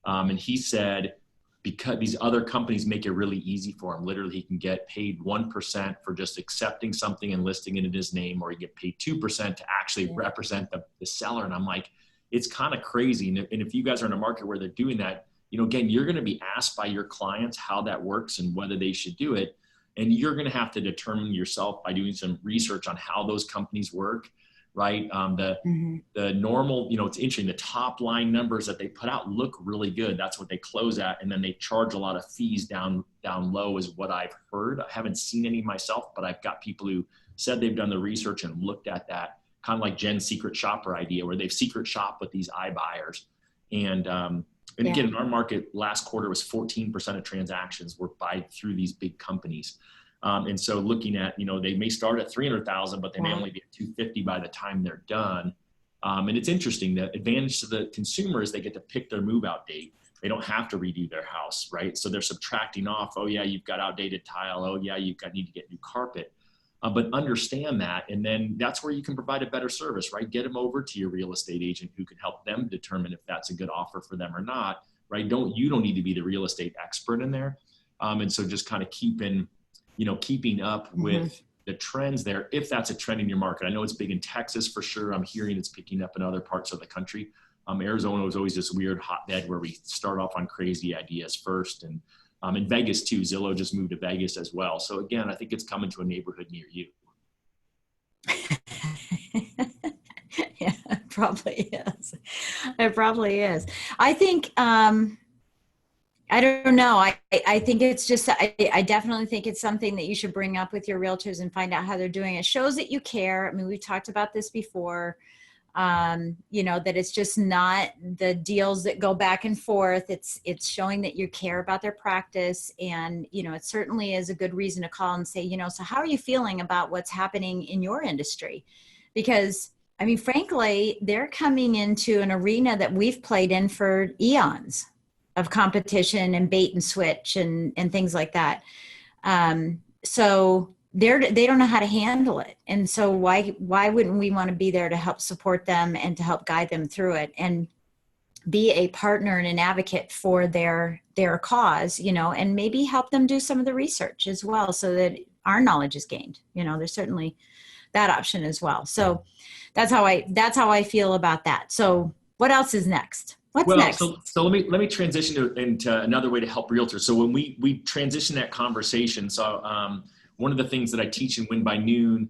And he said, because these other companies make it really easy for him. Literally, he can get paid 1% for just accepting something and listing it in his name, or he get paid 2% to actually represent the seller. And I'm like, it's kind of crazy. And if you guys are in a market where they're doing that, again, you're going to be asked by your clients how that works and whether they should do it. And you're going to have to determine yourself by doing some research on how those companies work, right? The normal, it's interesting. The top line numbers that they put out look really good. That's what they close at. And then they charge a lot of fees down low is what I've heard. I haven't seen any myself, but I've got people who said they've done the research and looked at that, kind of like Jen's secret shopper idea, where they've secret shop with these iBuyers. And again, in our market, last quarter was 14% of transactions were through these big companies. And so looking at, they may start at 300,000, but they may only be at 250 by the time they're done. And it's interesting. The advantage to the consumer is they get to pick their move out date. They don't have to redo their house, right? So they're subtracting off, oh yeah, you've got outdated tile. Oh yeah, need to get new carpet. But understand that. And then that's where you can provide a better service, right? Get them over to your real estate agent who can help them determine if that's a good offer for them or not, right? You don't need to be the real estate expert in there. And so just kind of keeping up with the trends there, if that's a trend in your market. I know it's big in Texas for sure. I'm hearing it's picking up in other parts of the country. Arizona was always this weird hotbed where we start off on crazy ideas first. And in Vegas too, Zillow just moved to Vegas as well. So again, I think it's coming to a neighborhood near you. Yeah, it probably is. It probably is. I think, I don't know. I think it's just, I definitely think it's something that you should bring up with your realtors and find out how they're doing. It shows that you care. I mean, we've talked about this before, that it's just not the deals that go back and forth. It's showing that you care about their practice. And, it certainly is a good reason to call and say, so how are you feeling about what's happening in your industry? Because I mean, frankly, they're coming into an arena that we've played in for eons of competition and bait and switch and things like that. So they don't know how to handle it. And so why wouldn't we want to be there to help support them and to help guide them through it and be a partner and an advocate for their cause, and maybe help them do some of the research as well so that our knowledge is gained. There's certainly that option as well. So that's how I feel about that. So what else is next? What's next? So let me transition into another way to help realtors. So when we transition that conversation, one of the things that I teach in Win by Noon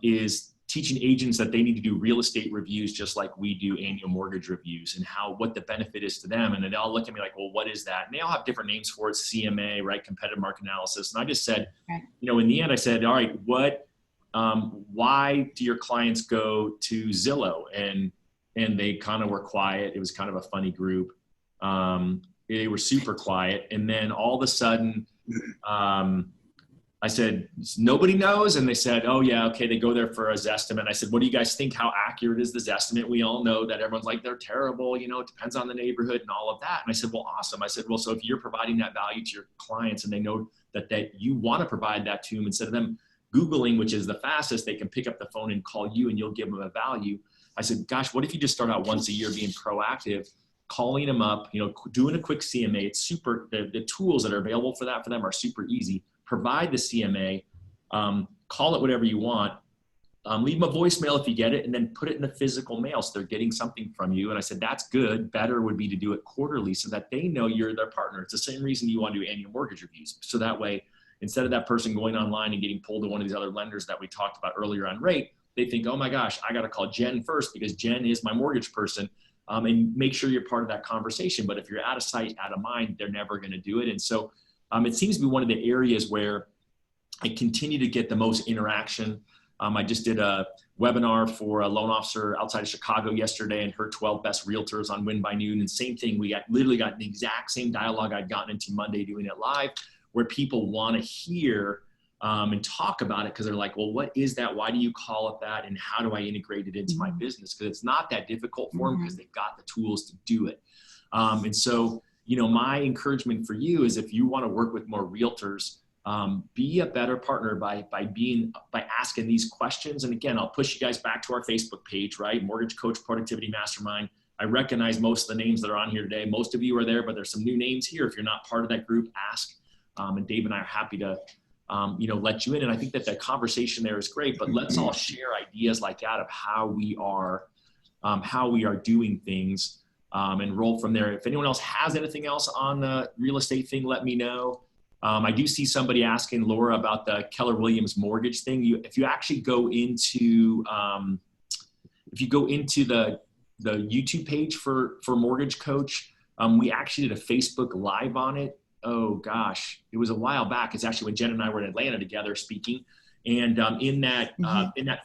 is teaching agents that they need to do real estate reviews just like we do annual mortgage reviews, and what the benefit is to them. And then they all look at me like, well, what is that? And they all have different names for it, CMA, right? Competitive market analysis. And I just said, in the end, I said, all right, why do your clients go to Zillow? And they kind of were quiet. It was kind of a funny group. They were super quiet. And then all of a sudden, I said, nobody knows. And they said, oh yeah, okay. They go there for a Zestimate. I said, what do you guys think? How accurate is the Zestimate? We all know that everyone's like, they're terrible. It depends on the neighborhood and all of that. And I said, well, awesome. I said, well, so if you're providing that value to your clients and they know that you want to provide that to them, instead of them Googling, which is the fastest, they can pick up the phone and call you and you'll give them a value. I said, gosh, what if you just start out once a year being proactive, calling them up, doing a quick CMA. It's super, the tools that are available for them are super easy. Provide the CMA, call it whatever you want, leave them a voicemail if you get it, and then put it in the physical mail so they're getting something from you. And I said, that's good. Better would be to do it quarterly so that they know you're their partner. It's the same reason you want to do annual mortgage reviews. So that way, instead of that person going online and getting pulled to one of these other lenders that we talked about earlier on rate, they think, oh my gosh, I got to call Jen first because Jen is my mortgage person, and make sure you're part of that conversation. But if you're out of sight, out of mind, they're never going to do it. And so it seems to be one of the areas where I continue to get the most interaction. I just did a webinar for a loan officer outside of Chicago yesterday and her 12 best realtors on Win by Noon. And same thing, we literally got the exact same dialogue I'd gotten into Monday doing it live, where people want to hear and talk about it because they're like, well, what is that? Why do you call it that? And how do I integrate it into my business? Because it's not that difficult for them because they've got the tools to do it. And so, my encouragement for you is if you want to work with more realtors, be a better partner by asking these questions. And again, I'll push you guys back to our Facebook page, right? Mortgage Coach Productivity Mastermind. I recognize most of the names that are on here today. Most of you are there, but there's some new names here. If you're not part of that group, ask. And Dave and I are happy to, let you in. And I think that the conversation there is great, but let's all share ideas like that of how we are doing things, and roll from there. If anyone else has anything else on the real estate thing, let me know. I do see somebody asking Laura about the Keller Williams mortgage thing. If you actually go into if you go into the YouTube page for Mortgage Coach, we actually did a Facebook Live on it. Oh gosh, it was a while back. It's actually when Jen and I were in Atlanta together speaking. And in that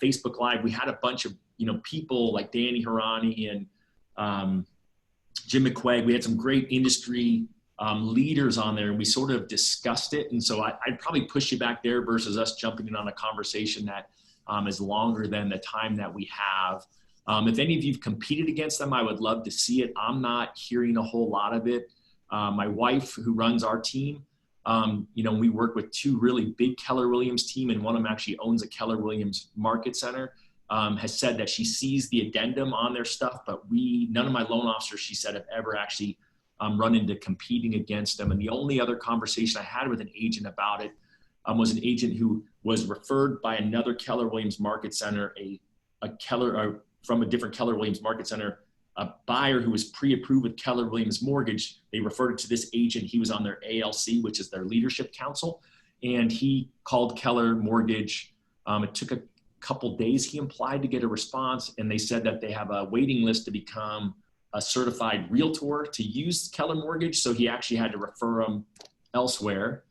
Facebook Live, we had a bunch of, people like Danny Harani and Jim McQuaig. We had some great industry leaders on there, and we sort of discussed it. And so I'd probably push you back there versus us jumping in on a conversation that is longer than the time that we have. If any of you've competed against them, I would love to see it. I'm not hearing a whole lot of it. My wife, who runs our team, we work with two really big Keller Williams team, and one of them actually owns a Keller Williams market center, has said that she sees the addendum on their stuff, but none of my loan officers, she said, have ever actually run into competing against them. And the only other conversation I had with an agent about it was an agent who was referred by another Keller Williams market center, from a different Keller Williams market center, a buyer who was pre-approved with Keller Williams Mortgage. They referred it to this agent. He was on their ALC, which is their leadership council. And he called Keller Mortgage. It took a couple days, he implied, to get a response. And they said that they have a waiting list to become a certified realtor to use Keller Mortgage. So he actually had to refer him elsewhere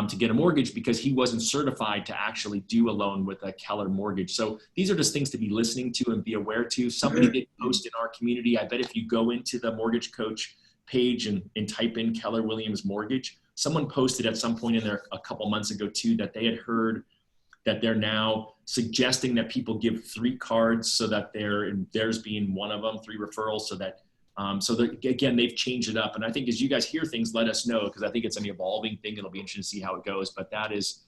to get a mortgage because he wasn't certified to actually do a loan with a Keller Mortgage. So these are just things to be listening to and be aware to. Somebody did post in our community. I bet if you go into the Mortgage Coach page and type in Keller Williams Mortgage, someone posted at some point in there a couple months ago too, that they had heard that they're now suggesting that people give 3 cards so that theirs being one of them, 3 referrals, so that again, they've changed it up. And I think as you guys hear things, let us know, because I think it's an evolving thing. It'll be interesting to see how it goes. But that is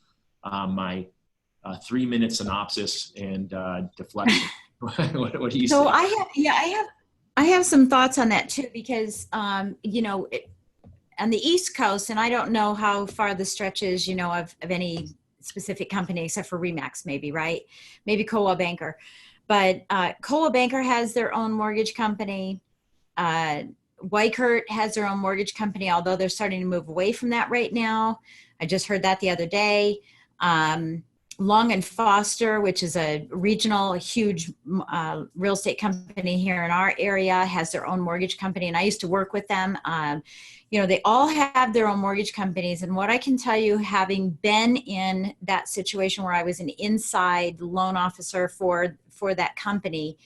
my 3-minute synopsis and deflection. What do you say? I have some thoughts on that too, because, on the East Coast, and I don't know how far the stretch is, of any specific company except for Remax, maybe, right? Maybe Coldwell Banker. But Coldwell Banker has their own mortgage company. Weichert has their own mortgage company, although they're starting to move away from that right now. I just heard that the other day. Long and Foster, which is a regional, huge real estate company here in our area, has their own mortgage company, and I used to work with them. They all have their own mortgage companies, and what I can tell you, having been in that situation where I was an inside loan officer for that company,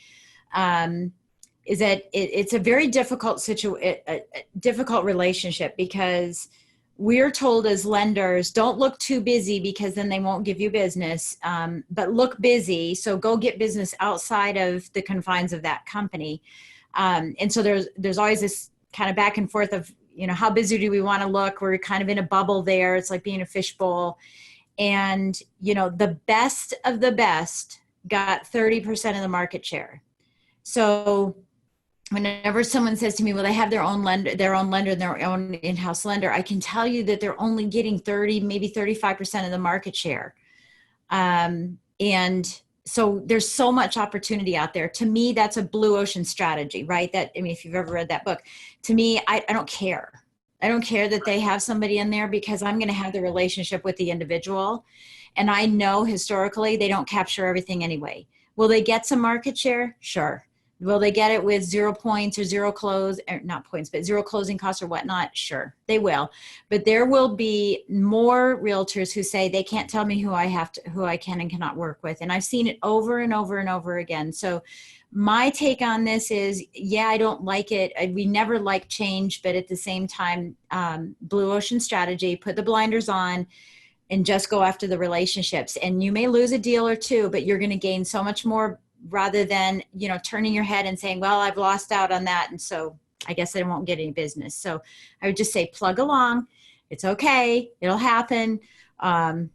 is that it's a very difficult difficult relationship, because we're told as lenders, don't look too busy because then they won't give you business, but look busy. So go get business outside of the confines of that company. And so there's always this kind of back and forth of, how busy do we want to look? We're kind of in a bubble there. It's like being a fishbowl. And, the best of the best got 30% of the market share. So whenever someone says to me, well, they have their own lender, and their own in-house lender, I can tell you that they're only getting 30, maybe 35% of the market share. And so there's so much opportunity out there. To me, that's a blue ocean strategy, right? If you've ever read that book, to me, I don't care. I don't care that they have somebody in there, because I'm going to have the relationship with the individual. And I know historically they don't capture everything anyway. Will they get some market share? Sure. Will they get it with 0 points or zero closing costs or whatnot? Sure, they will. But there will be more realtors who say they can't tell me who I can and cannot work with. And I've seen it over and over and over again. So my take on this is, I don't like it. We never like change, but at the same time, blue ocean strategy, put the blinders on and just go after the relationships. And you may lose a deal or two, but you're going to gain so much more, rather than, turning your head and saying, well, I've lost out on that, and so I guess I won't get any business. So I would just say, plug along. It's okay. It'll happen. That's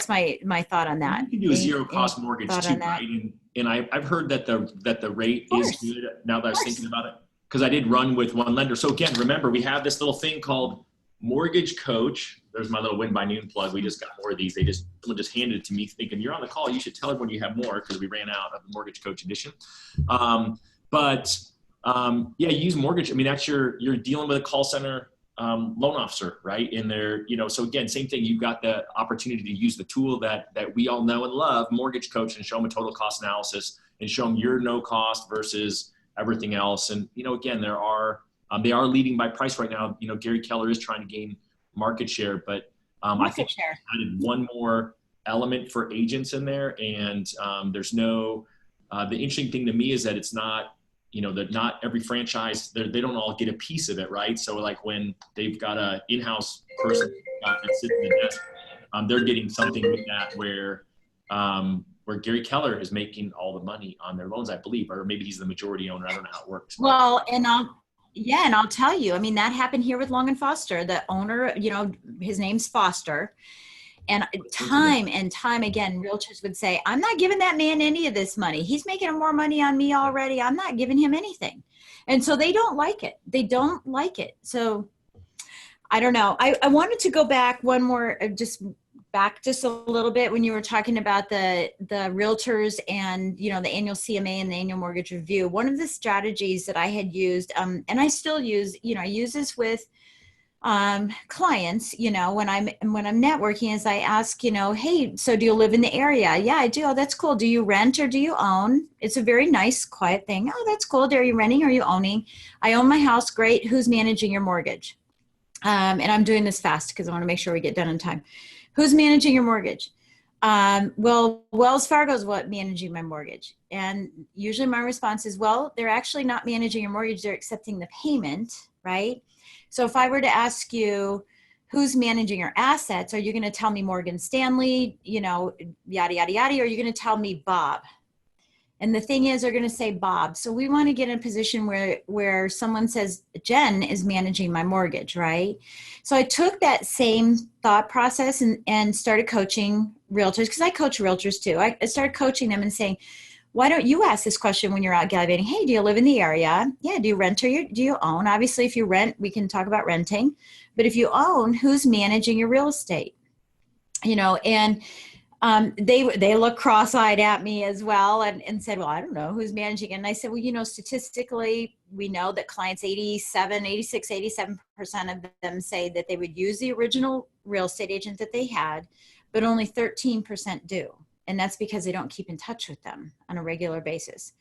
my thought on that. You can do a zero cost mortgage too, right? And I've heard that the rate is good now that I was thinking about it, because I did run with one lender. So again, remember, we have this little thing called Mortgage Coach. There's my little Win by Noon plug. We just got more of these. Someone just handed it to me thinking, you're on the call, you should tell everyone you have more, because we ran out of the Mortgage Coach edition. Use mortgage. I mean, that's you're dealing with a call center loan officer, right? And they're, so again, same thing. You've got the opportunity to use the tool that we all know and love, Mortgage Coach, and show them a total cost analysis and show them your no cost versus everything else. And, again, they are leading by price right now. Gary Keller is trying to gain market share, but I think I added one more element for agents in there. And there's no, the interesting thing to me is that it's not, that not every franchise, they don't all get a piece of it, right? So like when they've got a in-house person that sits in the desk, they're getting something with that where Gary Keller is making all the money on their loans, I believe, or maybe he's the majority owner. I don't know how it works. Well, and I'll tell you, I mean, that happened here with Long and Foster. The owner, his name's Foster. And time and time again, realtors would say, I'm not giving that man any of this money. He's making more money on me already. I'm not giving him anything. And so they don't like it. They don't like it. So I don't know. I wanted to go back one more, just a little bit when you were talking about the realtors and, the annual CMA and the annual mortgage review. One of the strategies that I had used, and I still use, I use this with clients, when I'm networking, is I ask, hey, so do you live in the area? Yeah, I do. Oh, that's cool. Do you rent or do you own? It's a very nice, quiet thing. Oh, that's cool. Are you renting or are you owning? I own my house. Great. Who's managing your mortgage? And I'm doing this fast because I want to make sure we get done in time. Who's managing your mortgage? Well, Wells Fargo is managing my mortgage. And usually my response is, well, they're actually not managing your mortgage. They're accepting the payment, right? So if I were to ask you, who's managing your assets, are you going to tell me Morgan Stanley, yada, yada, yada, or are you going to tell me Bob? And the thing is, they're going to say Bob. So we want to get in a position where someone says, Jen is managing my mortgage, right? So I took that same thought process and started coaching realtors, because I coach realtors too. I started coaching them and saying, why don't you ask this question when you're out gallivanting? Hey, do you live in the area? Yeah. Do you rent or do you own? Obviously, if you rent, we can talk about renting. But if you own, who's managing your real estate? And they look cross-eyed at me as well and said, well, I don't know who's managing it. And I said, well, statistically, we know that clients 87% of them say that they would use the original real estate agent that they had, but only 13% do. And that's because they don't keep in touch with them on a regular basis.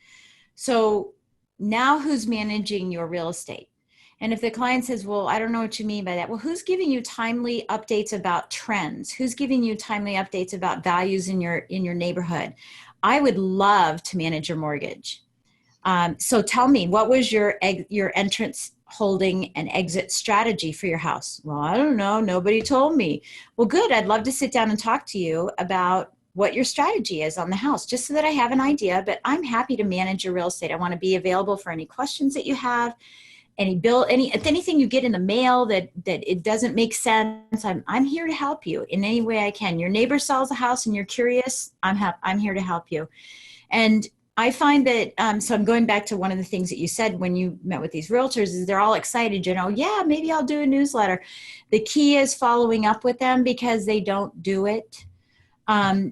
So now who's managing your real estate? And if the client says, well, I don't know what you mean by that. Well, who's giving you timely updates about trends? Who's giving you timely updates about values in your neighborhood? I would love to manage your mortgage. So tell me, what was your entrance, holding, and exit strategy for your house? Well, I don't know. Nobody told me. Well, good. I'd love to sit down and talk to you about what your strategy is on the house, just so that I have an idea. But I'm happy to manage your real estate. I want to be available for any questions that you have, anything you get in the mail that it doesn't make sense. I'm here to help you in any way I can. Your neighbor sells a house and you're curious, I'm here to help you. And I find that, so I'm going back to one of the things that you said when you met with these realtors, is they're all excited, yeah, maybe I'll do a newsletter. The key is following up with them, because they don't do it.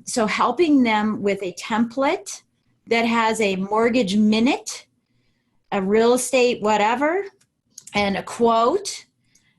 So helping them with a template that has a mortgage minute, a real estate whatever, and a quote,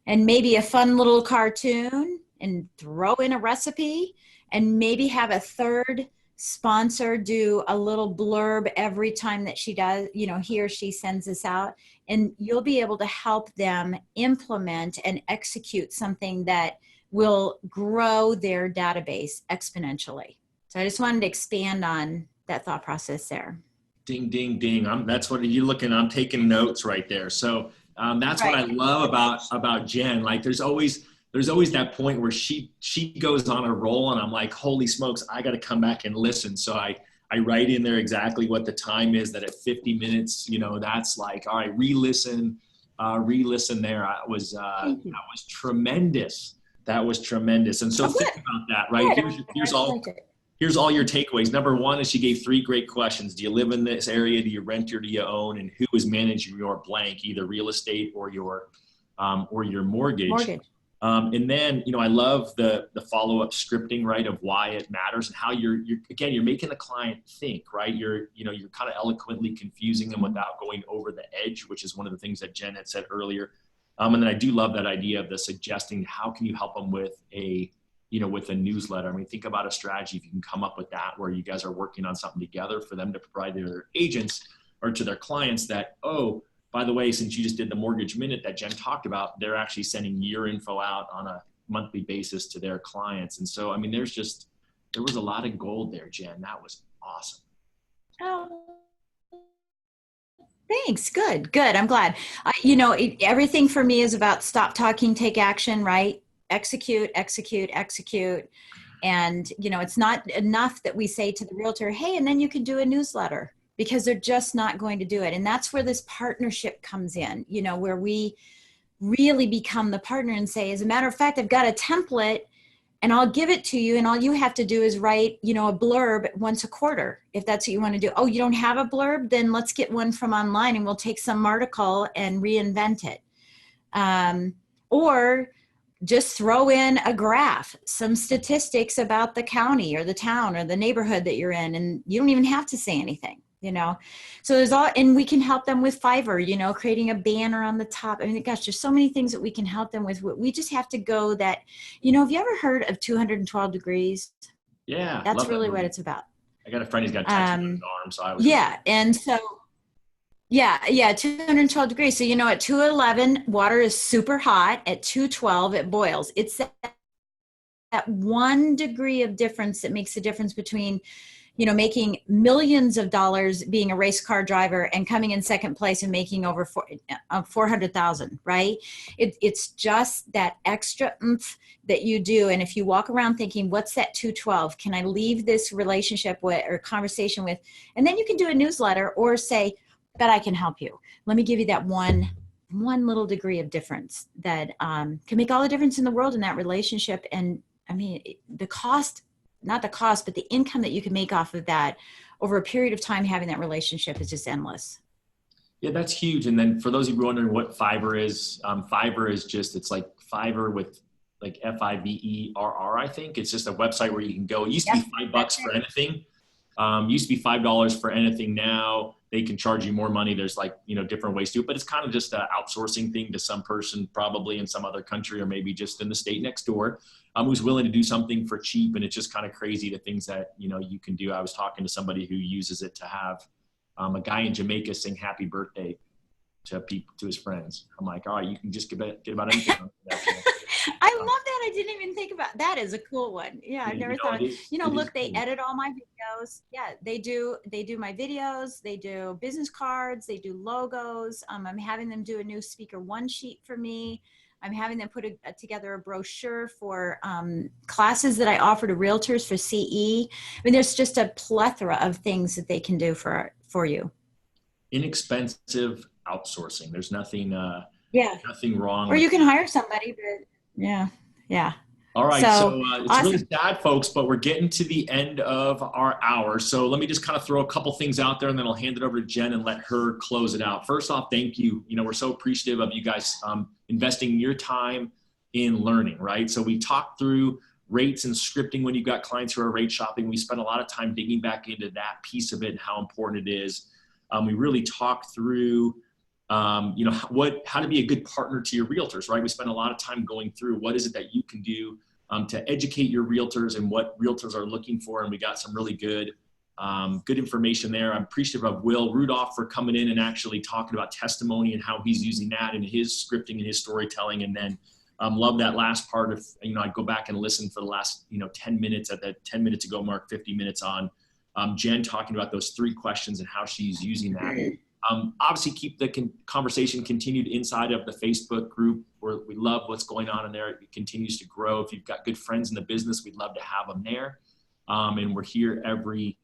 and maybe a fun little cartoon, and throw in a recipe, and maybe have a third sponsor do a little blurb every time that she does, he or she sends this out, and you'll be able to help them implement and execute something that will grow their database exponentially. So I just wanted to expand on that thought process there. Ding, ding, ding. That's what you're looking. I'm taking notes right there. So that's right. What I love about Jen. Like there's always that point where she goes on a roll, and I'm like, holy smokes, I got to come back and listen. So I write in there exactly what the time is, that at 50 minutes, that's like, all right, re-listen there. That was tremendous. That was tremendous. And so think about that, right? Here's all your takeaways. Number one is she gave 3 great questions. Do you live in this area? Do you rent or do you own? And who is managing your blank, either real estate or your mortgage. And then, I love the follow-up scripting, right, of why it matters and how you're making the client think, right? You're kind of eloquently confusing them without going over the edge, which is one of the things that Jen had said earlier. And then I do love that idea of the suggesting, how can you help them with a, with a newsletter? I mean, think about a strategy if you can come up with that, where you guys are working on something together for them to provide to their agents or to their clients that, oh, by the way, since you just did the Mortgage Minute that Jen talked about, they're actually sending your info out on a monthly basis to their clients. And so, I mean, there was a lot of gold there, Jen. That was awesome. Oh, thanks. Good. I'm glad. Everything for me is about stop talking, take action, right? Execute. And, it's not enough that we say to the realtor, hey, and then you can do a newsletter, because they're just not going to do it. And that's where this partnership comes in, where we really become the partner and say, as a matter of fact, I've got a template and I'll give it to you. And all you have to do is write, a blurb once a quarter, if that's what you want to do. Oh, you don't have a blurb? Then let's get one from online and we'll take some article and reinvent it. Or just throw in a graph, some statistics about the county or the town or the neighborhood that you're in. And you don't even have to say anything. So there's and we can help them with Fiverr, creating a banner on the top. I mean, gosh, there's so many things that we can help them with. We just have to go that, have you ever heard of 212 degrees? Yeah. That's really what it's about. I got a friend who's got tattoos on his arm. So I was. Yeah. And so, yeah, 212 degrees. So, at 211, water is super hot. At 212, it boils. It's that 1 degree of difference that makes the difference between making millions of dollars being a race car driver and coming in second place and making over 400,000, right? It's just that extra oomph that you do. And if you walk around thinking, what's that 212? Can I leave this relationship with or conversation with? And then you can do a newsletter or say, but I can help you. Let me give you that one little degree of difference that can make all the difference in the world in that relationship. And I mean, not the cost, but the income that you can make off of that over a period of time, having that relationship is just endless. Yeah, that's huge. And then for those of you wondering what Fiverr is, Fiverr is it's like Fiverr with like Fiverr, I think. It's just a website where you can go. It used to be $5 for anything. Used to be $5 for anything. Now they can charge you more money. There's different ways to do it, but it's kind of just an outsourcing thing to some person, probably in some other country, or maybe just in the state next door, who's willing to do something for cheap. And it's just kind of crazy, the things that, you can do. I was talking to somebody who uses it to have a guy in Jamaica sing happy birthday to his friends. I'm like, all right, you can just get about anything. I love that. I didn't even think about that. Is a cool one. Yeah, I've never thought. Look, they edit all my videos. Yeah, they do my videos. They do business cards. They do logos. I'm having them do a new speaker one sheet for me. I'm having them put together a brochure for classes that I offer to realtors for CE. I mean, there's just a plethora of things that they can do for you. Inexpensive outsourcing. There's nothing. Nothing wrong. Or you can hire somebody, but yeah. All right. So it's awesome. Really sad, folks, but we're getting to the end of our hour. So let me just kind of throw a couple things out there, and then I'll hand it over to Jen and let her close it out. First off, thank you. We're so appreciative of you guys investing your time in learning, right? So we talked through rates and scripting when you've got clients who are rate shopping. We spent a lot of time digging back into that piece of it and how important it is. We really talked through how to be a good partner to your realtors, right? We spend a lot of time going through what is it that you can do to educate your realtors and what realtors are looking for. And we got some really good information there. I'm appreciative of Will Rudolph for coming in and actually talking about testimony and how he's using that in his scripting and his storytelling. And then love that last part of, I'd go back and listen for the last, 10 minutes at that 10 minutes ago mark, 50 minutes on Jen talking about those 3 questions and how she's using that. Obviously keep the conversation continued inside of the Facebook group, where we love what's going on in there. It continues to grow. If you've got good friends in the business, we'd love to have them there. And we're here every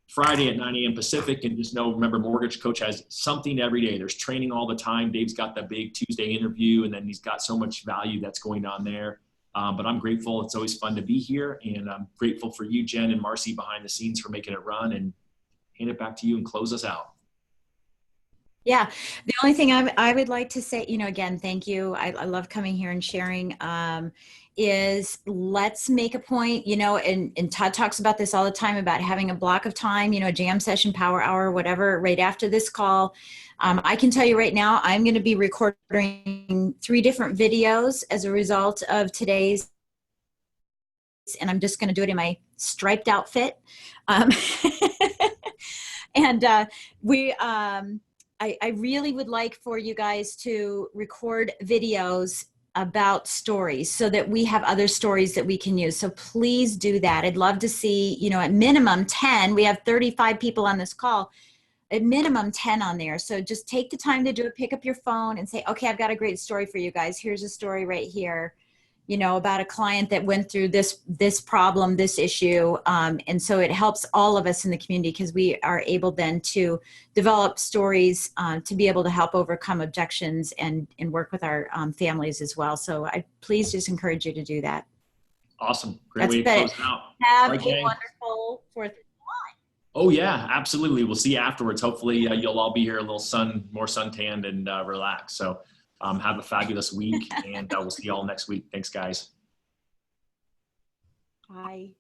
Friday at 9 a.m. Pacific. And just remember, Mortgage Coach has something every day. There's training all the time. Dave's got the big Tuesday interview, and then he's got so much value that's going on there. But I'm grateful. It's always fun to be here. And I'm grateful for you, Jen and Marcy, behind the scenes for making it run, and hand it back to you and close us out. Yeah. The only thing I would like to say, again, thank you. I love coming here and sharing, is let's make a point, and Todd talks about this all the time about having a block of time, a jam session, power hour, whatever, right after this call. I can tell you right now, I'm going to be recording 3 different videos as a result of today's, and I'm just going to do it in my striped outfit. Um, and I really would like for you guys to record videos about stories so that we have other stories that we can use. So please do that. I'd love to see, at minimum 10. We have 35 people on this call, at minimum 10 on there. So just take the time to do it. Pick up your phone and say, okay, I've got a great story for you guys. Here's a story right here, about a client that went through this problem, this issue. And so it helps all of us in the community because we are able then to develop stories to be able to help overcome objections and work with our families as well. So I please just encourage you to do that. Awesome. Great That's way to close it out. Have Right, a gang? wonderful 4th of July. Oh yeah, absolutely. We'll see you afterwards. Hopefully you'll all be here a little more suntanned and relaxed. So have a fabulous week and we'll see you all next week. Thanks guys. Bye.